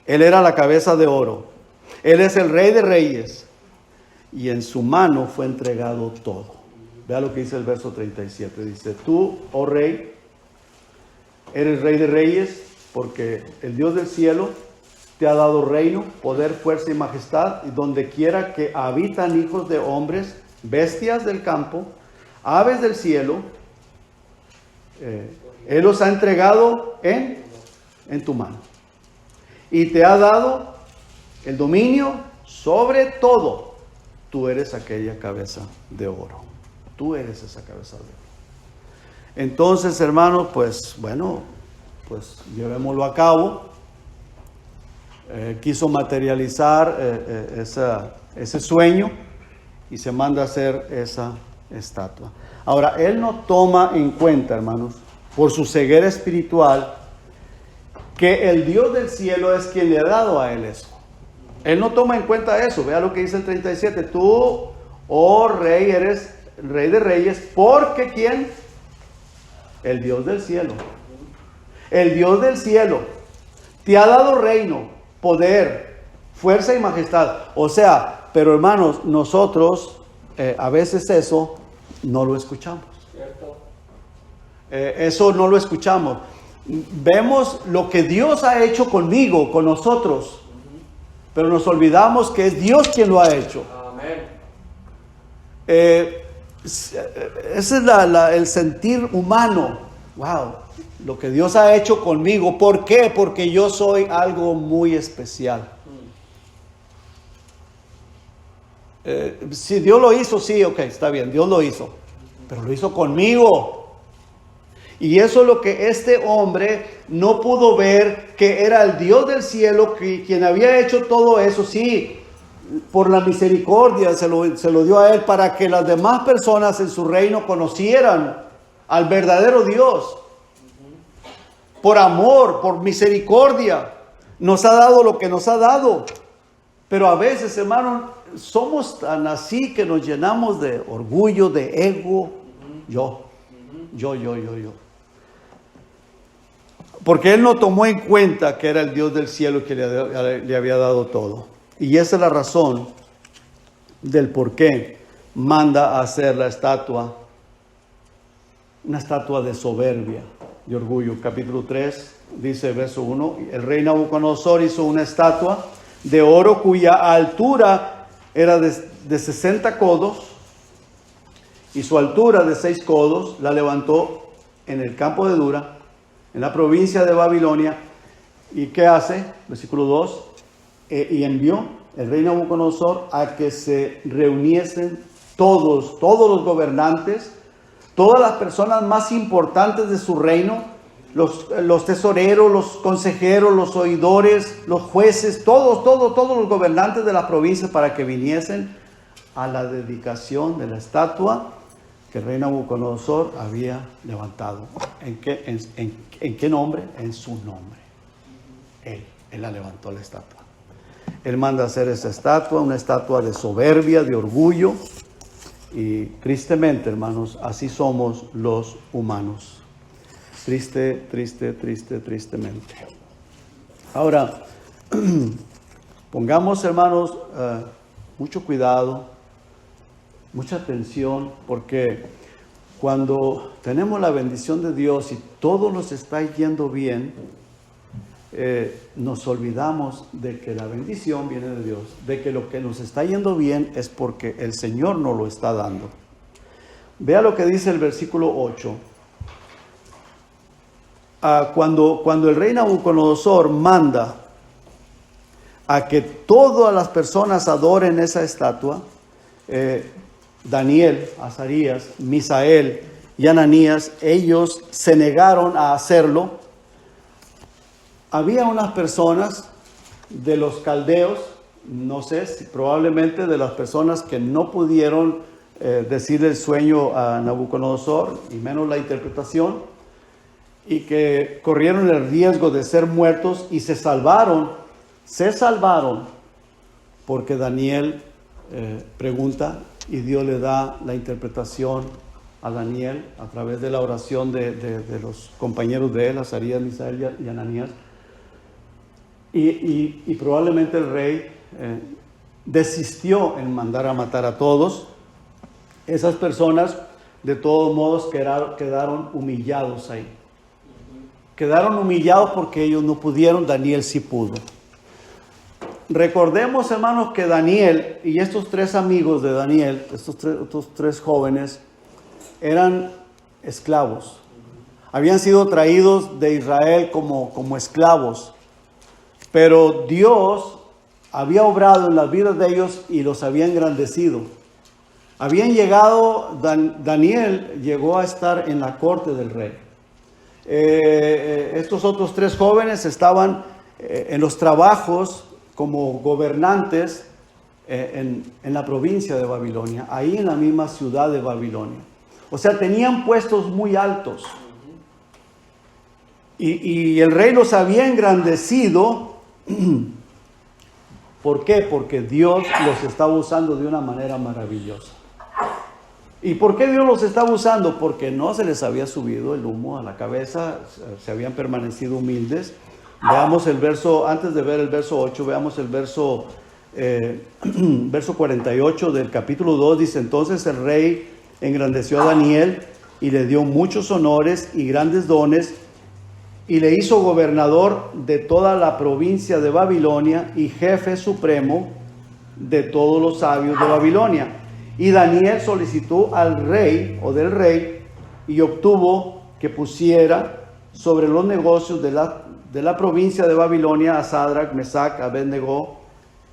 Él era la cabeza de oro. Él es el Rey de Reyes. Y en su mano fue entregado todo. Vea lo que dice el verso 37. Dice, tú, oh Rey, eres Rey de Reyes, porque el Dios del cielo te ha dado reino, poder, fuerza y majestad, y donde quiera que habitan hijos de hombres, bestias del campo, aves del cielo, Él los ha entregado en tu mano. Y te ha dado el dominio sobre todo. Tú eres aquella cabeza de oro. Tú eres esa cabeza de oro. Entonces, hermanos, pues bueno, pues llevémoslo a cabo. Quiso materializar ese sueño y se manda a hacer esa estatua. Ahora, él no toma en cuenta, hermanos, por su ceguera espiritual, que el Dios del cielo es quien le ha dado a él eso. Él no toma en cuenta eso. Vea lo que dice el 37. Tú, oh Rey, eres Rey de Reyes, porque ¿quién? El Dios del cielo. El Dios del cielo te ha dado reino, poder, fuerza y majestad. O sea, pero hermanos, nosotros a veces eso no lo escuchamos. Eso no lo escuchamos. Vemos lo que Dios ha hecho conmigo, con nosotros, pero nos olvidamos que es Dios quien lo ha hecho. Amén. Ese es el sentir humano. Wow, lo que Dios ha hecho conmigo. ¿Por qué? Porque yo soy algo muy especial. Si Dios lo hizo, sí, ok, está bien, Dios lo hizo, pero lo hizo conmigo. Y eso es lo que este hombre no pudo ver, que era el Dios del cielo, quien había hecho todo eso. Sí, por la misericordia se lo dio a él, para que las demás personas en su reino conocieran al verdadero Dios. Por amor, por misericordia, nos ha dado lo que nos ha dado. Pero a veces, hermanos, somos tan así que nos llenamos de orgullo, de ego. Yo. Porque él no tomó en cuenta que era el Dios del cielo que le había dado todo. Y esa es la razón del por qué manda a hacer la estatua, una estatua de soberbia, de orgullo. Capítulo 3 dice, verso 1, el rey Nabucodonosor hizo una estatua de oro cuya altura era de 60 codos y su altura de 6 codos. La levantó en el campo de Dura, en la provincia de Babilonia. ¿Y qué hace? Versículo 2. Y envió el rey Nabucodonosor a que se reuniesen todos los gobernantes, todas las personas más importantes de su reino, los tesoreros, los consejeros, los oidores, los jueces, todos los gobernantes de la provincia, para que viniesen a la dedicación de la estatua que el rey Nabucodonosor había levantado. ¿En qué nombre? En su nombre. Él la levantó, la estatua. Él manda a hacer esa estatua, una estatua de soberbia, de orgullo. Y tristemente, hermanos, así somos los humanos. Tristemente. Ahora, pongamos, hermanos, mucho cuidado, mucha atención, porque cuando tenemos la bendición de Dios y todo nos está yendo bien, nos olvidamos de que la bendición viene de Dios, de que lo que nos está yendo bien es porque el Señor nos lo está dando. Vea lo que dice el versículo 8. cuando el rey Nabucodonosor manda a que todas las personas adoren esa estatua, Daniel, Azarías, Misael y Ananías, ellos se negaron a hacerlo. Había unas personas de los caldeos, no sé, si probablemente de las personas que no pudieron decir el sueño a Nabucodonosor, y menos la interpretación, y que corrieron el riesgo de ser muertos y se salvaron porque Daniel pregunta y Dios le da la interpretación a Daniel a través de la oración de los compañeros de él, Azarías, Misael y Ananías. Y probablemente el rey desistió en mandar a matar a todos. Esas personas de todos modos quedaron humillados ahí. Quedaron humillados porque ellos no pudieron, Daniel sí pudo. Recordemos, hermanos, que Daniel y estos tres amigos de Daniel, estos tres jóvenes, eran esclavos. Habían sido traídos de Israel como esclavos. Pero Dios había obrado en las vidas de ellos y los había engrandecido. Habían llegado, Daniel llegó a estar en la corte del rey. Estos otros tres jóvenes estaban en los trabajos como gobernantes en la provincia de Babilonia, ahí en la misma ciudad de Babilonia. O sea, tenían puestos muy altos. Y el rey los había engrandecido. ¿Por qué? Porque Dios los estaba usando de una manera maravillosa. ¿Y por qué Dios los estaba usando? Porque no se les había subido el humo a la cabeza, se habían permanecido humildes. Veamos el verso, antes de ver el verso 8, veamos el verso 48 del capítulo 2. Dice: entonces el rey engrandeció a Daniel y le dio muchos honores y grandes dones, y le hizo gobernador de toda la provincia de Babilonia y jefe supremo de todos los sabios de Babilonia. Y Daniel solicitó al rey o del rey y obtuvo que pusiera sobre los negocios de la provincia de Babilonia a Sadrach, Mesac, Abednego.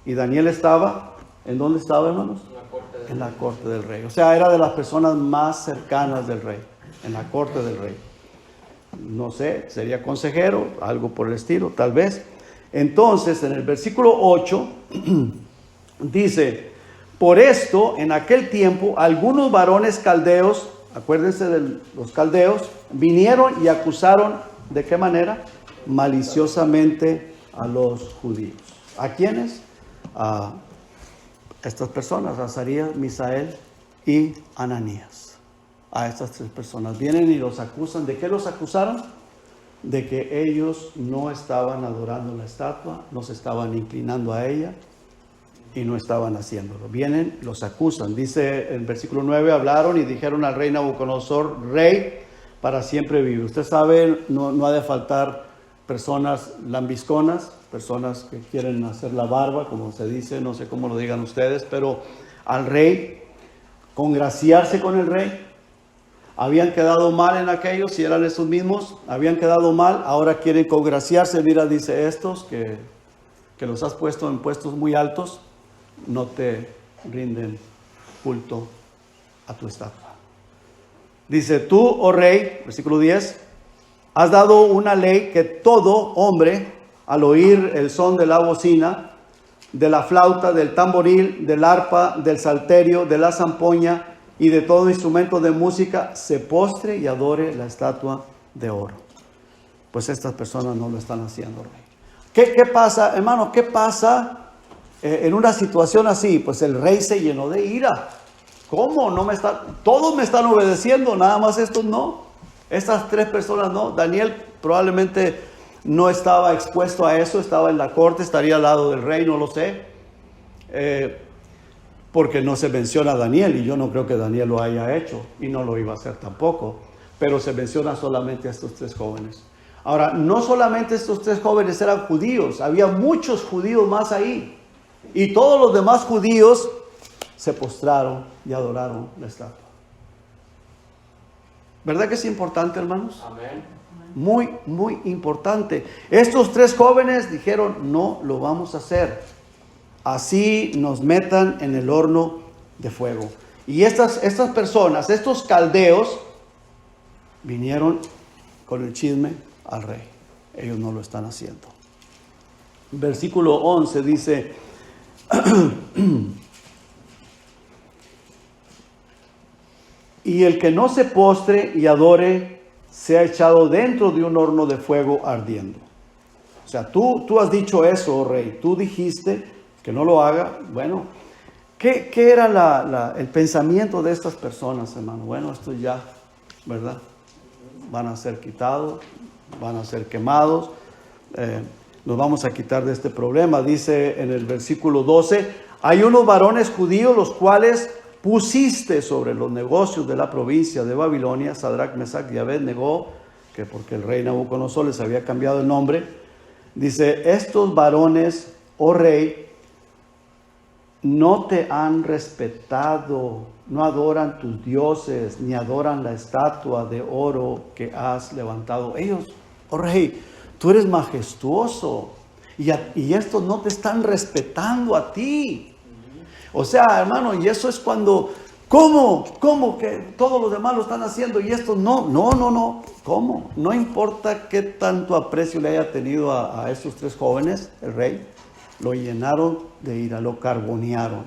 Y Daniel estaba, ¿en dónde estaba, hermanos? En la corte del rey. O sea, era de las personas más cercanas del rey, en la corte del rey. No sé, sería consejero, algo por el estilo, tal vez. Entonces, en el versículo 8, dice: por esto, en aquel tiempo, algunos varones caldeos, acuérdense de los caldeos, vinieron y acusaron, ¿de qué manera? Maliciosamente a los judíos. ¿A quiénes? A estas personas, Azarías, Misael y Ananías. A estas tres personas vienen y los acusan. ¿De qué los acusaron? De que ellos no estaban adorando la estatua, no se estaban inclinando a ella y no estaban haciéndolo. Vienen, los acusan. Dice en versículo 9: hablaron y dijeron al rey Nabucodonosor: rey, para siempre vive. Usted sabe, no ha de faltar personas lambisconas, personas que quieren hacer la barba, como se dice, no sé cómo lo digan ustedes, pero al rey, congraciarse con el rey. Habían quedado mal en aquellos, si eran esos mismos, habían quedado mal, ahora quieren congraciarse. Mira, dice, estos que los has puesto en puestos muy altos, no te rinden culto a tu estatua. Dice: tú, oh rey, versículo 10, has dado una ley que todo hombre, al oír el son de la bocina, de la flauta, del tamboril, del arpa, del salterio, de la zampoña y de todo instrumento de música, se postre y adore la estatua de oro. Pues estas personas no lo están haciendo, rey. ¿Qué pasa, hermano? ¿Qué pasa en una situación así? Pues el rey se llenó de ira. ¿Cómo? Todos me están obedeciendo, nada más estos no. Estas tres personas no. Daniel probablemente no estaba expuesto a eso, estaba en la corte, estaría al lado del rey, no lo sé. Porque no se menciona a Daniel, y yo no creo que Daniel lo haya hecho, y no lo iba a hacer tampoco. Pero se menciona solamente a estos tres jóvenes. Ahora, no solamente estos tres jóvenes eran judíos, había muchos judíos más ahí. Y todos los demás judíos se postraron y adoraron la estatua. ¿Verdad que es importante, hermanos? Amén. Muy, muy importante. Estos 3 jóvenes dijeron, no lo vamos a hacer. Así nos metan en el horno de fuego. Y estas personas, estos caldeos, vinieron con el chisme al rey. Ellos no lo están haciendo. Versículo 11 dice, y el que no se postre y adore, sea echado dentro de un horno de fuego ardiendo. O sea, tú has dicho eso, oh rey. Tú dijiste que no lo haga. Bueno, ¿qué era el pensamiento de estas personas, hermano? Bueno, esto ya, ¿verdad? Van a ser quitados, van a ser quemados. Nos vamos a quitar de este problema. Dice en el versículo 12, hay unos varones judíos los cuales pusiste sobre los negocios de la provincia de Babilonia, Sadrach, Mesach y Abed-Negó, que porque el rey Nabucodonosor les había cambiado el nombre. Dice, estos varones, oh rey, no te han respetado, no adoran tus dioses, ni adoran la estatua de oro que has levantado. Ellos, oh rey, tú eres majestuoso, y estos no te están respetando a ti. O sea, hermano, y eso es cuando, ¿cómo que todos los demás lo están haciendo y estos no? ¿Cómo? No importa qué tanto aprecio le haya tenido a estos 3 jóvenes, el rey, lo llenaron de ira, lo carbonearon.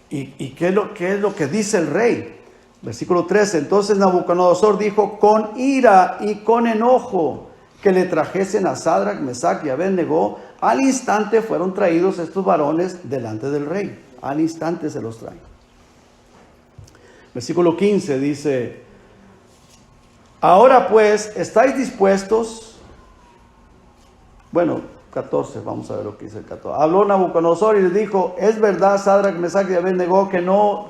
¿Y qué es lo que dice el rey? Versículo 13, entonces Nabucodonosor dijo, con ira y con enojo, que le trajesen a Sadrach, Mesach y Abed-Negó. Al instante fueron traídos estos varones delante del rey. Al instante se los traen. Versículo 15 dice, ahora pues, ¿estáis dispuestos? Bueno, 14, vamos a ver lo que dice el 14. Habló Nabucodonosor y les dijo, es verdad, Sadrach, Mesach y Abed-Negó,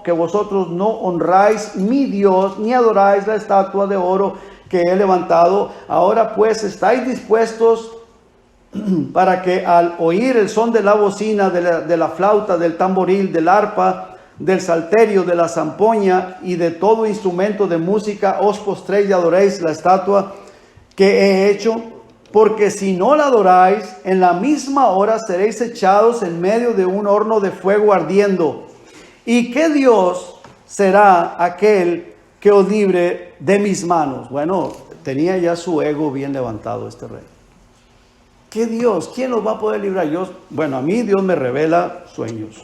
que vosotros no honráis mi Dios, ni adoráis la estatua de oro que he levantado. Ahora pues, ¿estáis dispuestos para que al oír el son de la bocina, de la flauta, del tamboril, del arpa, del salterio, de la zampoña y de todo instrumento de música, os postréis y adoréis la estatua que he hecho? Porque si no la adoráis, en la misma hora seréis echados en medio de un horno de fuego ardiendo. ¿Y qué Dios será aquel que os libre de mis manos? Bueno, tenía ya su ego bien levantado este rey. ¿Qué Dios? ¿Quién nos va a poder librar? Bueno, a mí Dios me revela sueños.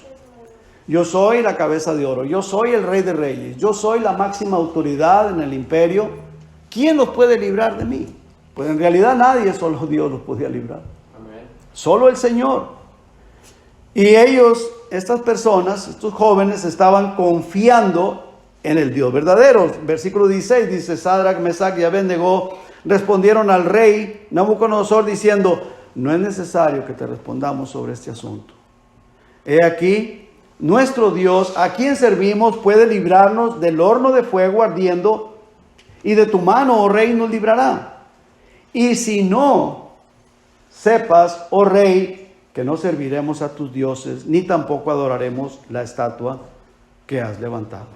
Yo soy la cabeza de oro. Yo soy el rey de reyes. Yo soy la máxima autoridad en el imperio. ¿Quién nos puede librar de mí? Pues en realidad nadie, solo Dios los podía librar. Amén. Solo el Señor. Y ellos, estas personas, estos jóvenes, estaban confiando en el Dios verdadero. Versículo 16 dice, Sadrach, Mesach y Abed-Negó respondieron al rey Nabucodonosor diciendo, no es necesario que te respondamos sobre este asunto. He aquí, nuestro Dios, a quien servimos, puede librarnos del horno de fuego ardiendo, y de tu mano, oh rey, nos librará. Y si no, sepas, oh rey, que no serviremos a tus dioses, ni tampoco adoraremos la estatua que has levantado.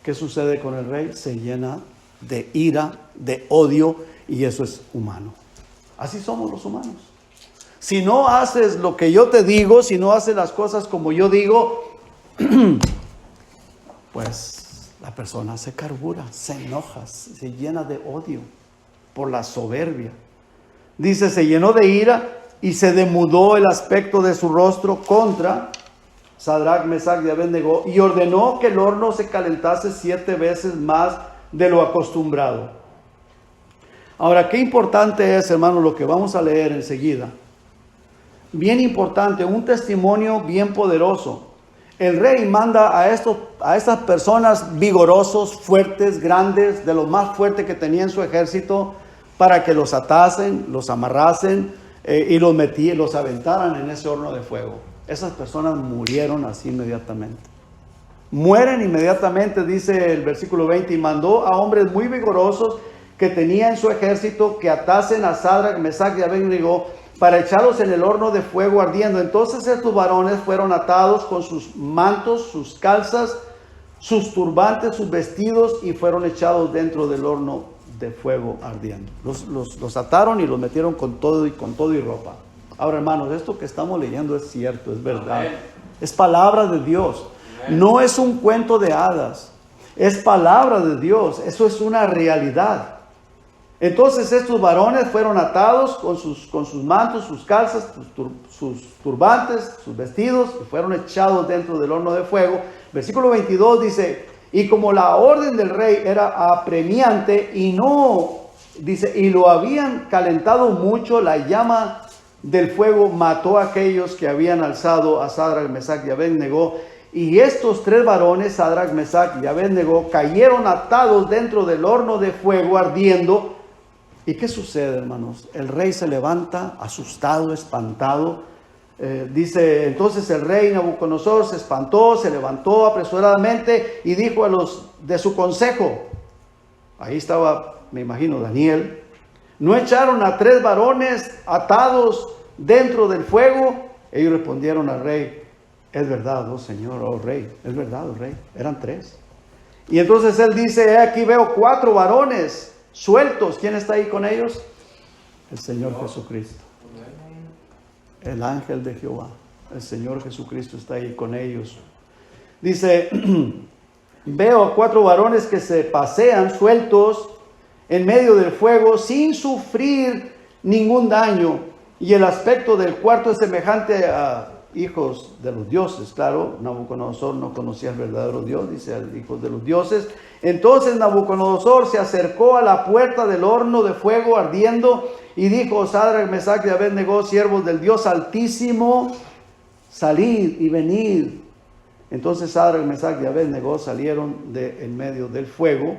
¿Qué sucede con el rey? Se llena de ira, de odio, y eso es humano. Así somos los humanos. Si no haces lo que yo te digo, si no haces las cosas como yo digo, pues la persona se carbura, se enoja, se llena de odio por la soberbia. Dice, se llenó de ira y se demudó el aspecto de su rostro contra Sadrach, Mesach y Abed-Negó, y ordenó que el horno se calentase 7 veces más de lo acostumbrado. Ahora, qué importante es, hermano, lo que vamos a leer enseguida. Bien importante, un testimonio bien poderoso. El rey manda a estas personas vigorosos, fuertes, grandes, de los más fuertes que tenía en su ejército, para que los atasen, los amarrasen y los aventaran en ese horno de fuego. Esas personas murieron así inmediatamente. Mueren inmediatamente, dice el versículo 20, y mandó a hombres muy vigorosos que tenía en su ejército que atasen a Sadrach, Mesach y Abed-Negó para echarlos en el horno de fuego ardiendo. Entonces estos varones fueron atados con sus mantos, sus calzas, sus turbantes, sus vestidos, y fueron echados dentro del horno de fuego ardiendo. Los ataron y los metieron con todo y ropa. Ahora, hermanos, esto que estamos leyendo es cierto, es verdad. Amén. Es palabra de Dios. Amén. No es un cuento de hadas. Es palabra de Dios. Eso es una realidad. Entonces estos varones fueron atados con sus mantos, sus calzas, sus turbantes, sus vestidos, y fueron echados dentro del horno de fuego. Versículo 22 dice, y como la orden del rey era apremiante y lo habían calentado mucho, la llama del fuego mató a aquellos que habían alzado a Sadrach, Mesach y Abed-Negó. Y estos tres varones, Sadrach, Mesach y Abed-Negó, cayeron atados dentro del horno de fuego ardiendo. ¿Y qué sucede, hermanos? El rey se levanta asustado, espantado. Dice, entonces el rey Nabucodonosor se espantó, se levantó apresuradamente y dijo a los de su consejo, ahí estaba, me imagino, Daniel, ¿no echaron a tres varones atados dentro del fuego? Ellos respondieron al rey, es verdad, oh Señor, oh Rey, es verdad, oh Rey, eran tres. Y entonces él dice, aquí veo 4 varones sueltos. ¿Quién está ahí con ellos? El Señor Jesucristo. El ángel de Jehová. El Señor Jesucristo está ahí con ellos. Dice, veo a 4 varones que se pasean sueltos en medio del fuego sin sufrir ningún daño. Y el aspecto del cuarto es semejante a hijos de los dioses. Claro, Nabucodonosor no conocía al verdadero Dios, dice hijos de los dioses. Entonces Nabucodonosor se acercó a la puerta del horno de fuego ardiendo y dijo, Sadrach, Mesach y Abed-Negó, siervos del Dios Altísimo, salid y venid. Entonces Sadrach, Mesach y Abed-Negó salieron en medio del fuego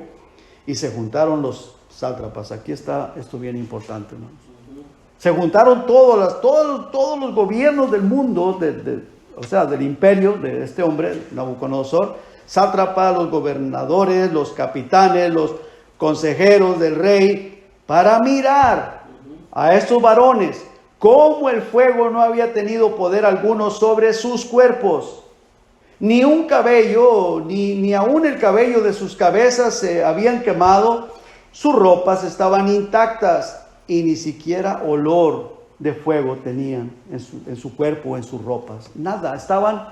y se juntaron los sátrapas. Aquí está esto bien importante, hermanos. Se juntaron todos los gobiernos del mundo, o sea, del imperio de este hombre, Nabucodonosor, sátrapas, los gobernadores, los capitanes, los consejeros del rey, para mirar a estos varones, cómo el fuego no había tenido poder alguno sobre sus cuerpos. Ni un cabello, ni aún el cabello de sus cabezas se habían quemado, sus ropas estaban intactas y ni siquiera olor de fuego tenían en su cuerpo, en sus ropas. Nada, estaban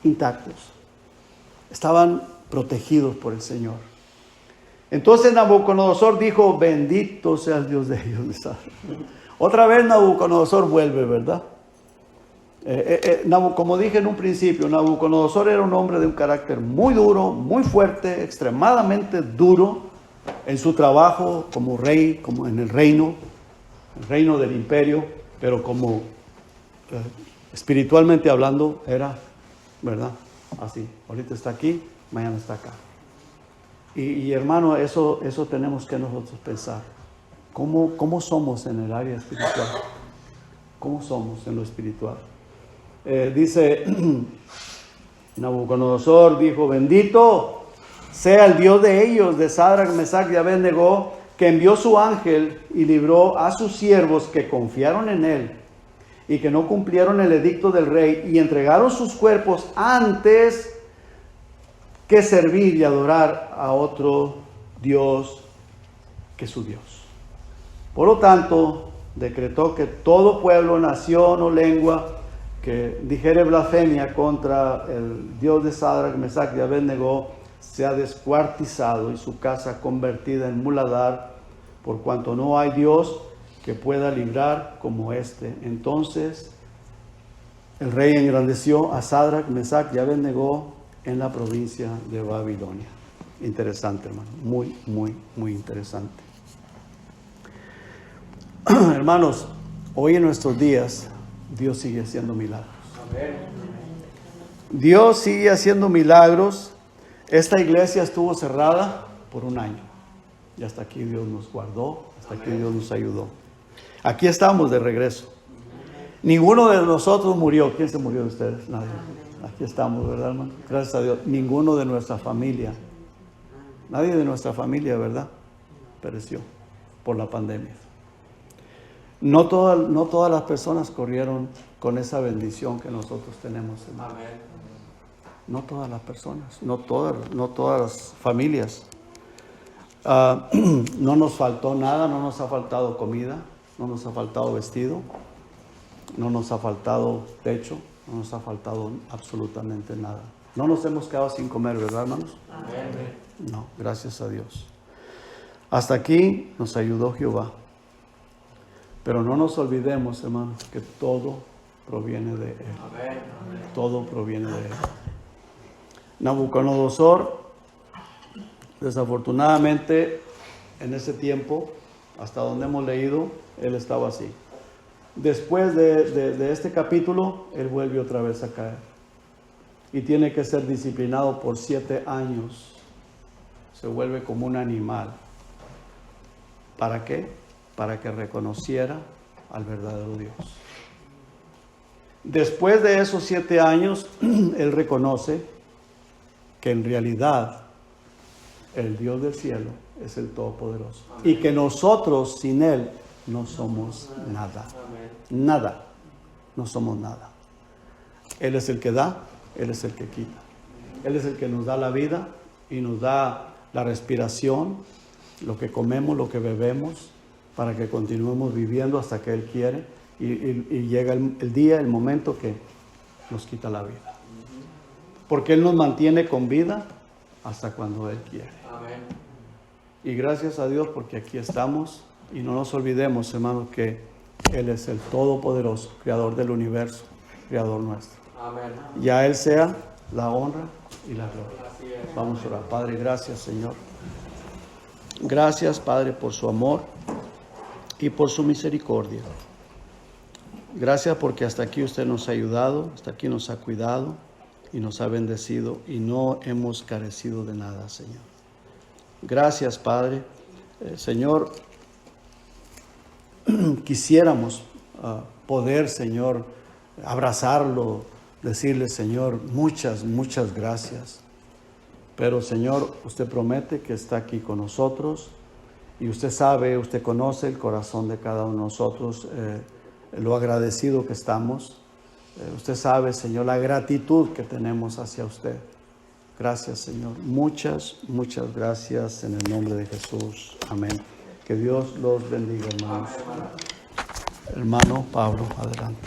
intactos. Estaban protegidos por el Señor. Entonces Nabucodonosor dijo, bendito sea el Dios de ellos. Otra vez Nabucodonosor vuelve, ¿verdad? Como dije en un principio, Nabucodonosor era un hombre de un carácter muy duro, muy fuerte, extremadamente duro en su trabajo como rey, como en el reino del imperio, pero como espiritualmente hablando era, ¿verdad? Así, ahorita está aquí, mañana está acá. Y hermano, eso tenemos que nosotros pensar. ¿Cómo somos en el área espiritual? ¿Cómo somos en lo espiritual? Dice Nabucodonosor, dijo, bendito sea el Dios de ellos, de Sadrach, Mesach y Abed-Negó, que envió su ángel y libró a sus siervos que confiaron en él y que no cumplieron el edicto del rey y entregaron sus cuerpos antes que servir y adorar a otro Dios que su Dios. Por lo tanto, decretó que todo pueblo, nación o lengua que dijere blasfemia contra el Dios de Sadrach, Mesach y Abed-Negó sea descuartizado y su casa convertida en muladar, por cuanto no hay Dios que pueda librar como este. Entonces el rey engrandeció a Sadrach, Mesach y Abed-Negó en la provincia de Babilonia. Interesante, hermano, muy, muy, muy interesante. Hermanos, hoy en nuestros días Dios sigue haciendo milagros. Amén. Dios sigue haciendo milagros. Esta iglesia estuvo cerrada por 1 año. Y hasta aquí Dios nos guardó, hasta aquí Dios nos ayudó. Aquí estamos de regreso. Ninguno de nosotros murió. ¿Quién se murió de ustedes? Nadie. Aquí estamos, ¿verdad, hermano? Gracias a Dios. Ninguno de nuestra familia. Nadie de nuestra familia, ¿verdad? Pereció por la pandemia. No todas las personas corrieron con esa bendición que nosotros tenemos, hermano. Amén. No todas las personas, no todas las familias. No nos faltó nada, no nos ha faltado comida, no nos ha faltado vestido, no nos ha faltado techo, no nos ha faltado absolutamente nada. No nos hemos quedado sin comer, ¿verdad, hermanos? Amén. No, gracias a Dios. Hasta aquí nos ayudó Jehová. Pero no nos olvidemos, hermanos, que todo proviene de Él. Amén. Todo proviene de Él. Nabucodonosor, desafortunadamente, en ese tiempo, hasta donde hemos leído, él estaba así. Después de este capítulo, él vuelve otra vez a caer. Y tiene que ser disciplinado por 7 años. Se vuelve como un animal. ¿Para qué? Para que reconociera al verdadero Dios. Después de esos 7 años, él reconoce que en realidad el Dios del cielo es el Todopoderoso. Y que nosotros sin Él no somos nada. Nada. No somos nada. Él es el que da, Él es el que quita. Él es el que nos da la vida y nos da la respiración, lo que comemos, lo que bebemos, para que continuemos viviendo hasta que Él quiere. Y llega el día, el momento que nos quita la vida. Porque Él nos mantiene con vida hasta cuando Él quiere. Amén. Y gracias a Dios porque aquí estamos. Y no nos olvidemos, hermanos, que Él es el Todopoderoso, Creador del universo, Creador nuestro. Amén. Y a Él sea la honra y la gloria. Así es. Vamos a orar. Padre, gracias, Señor. Gracias, Padre, por su amor y por su misericordia. Gracias porque hasta aquí usted nos ha ayudado, hasta aquí nos ha cuidado y nos ha bendecido y no hemos carecido de nada, Señor. Gracias, Padre. Señor, quisiéramos poder, Señor, abrazarlo, decirle, Señor, muchas, muchas gracias. Pero, Señor, usted promete que está aquí con nosotros y usted sabe, usted conoce el corazón de cada uno de nosotros, lo agradecido que estamos. Usted sabe, Señor, la gratitud que tenemos hacia usted. Gracias, Señor. Muchas, muchas gracias en el nombre de Jesús. Amén. Que Dios los bendiga, hermanos. Hermano Pablo, adelante.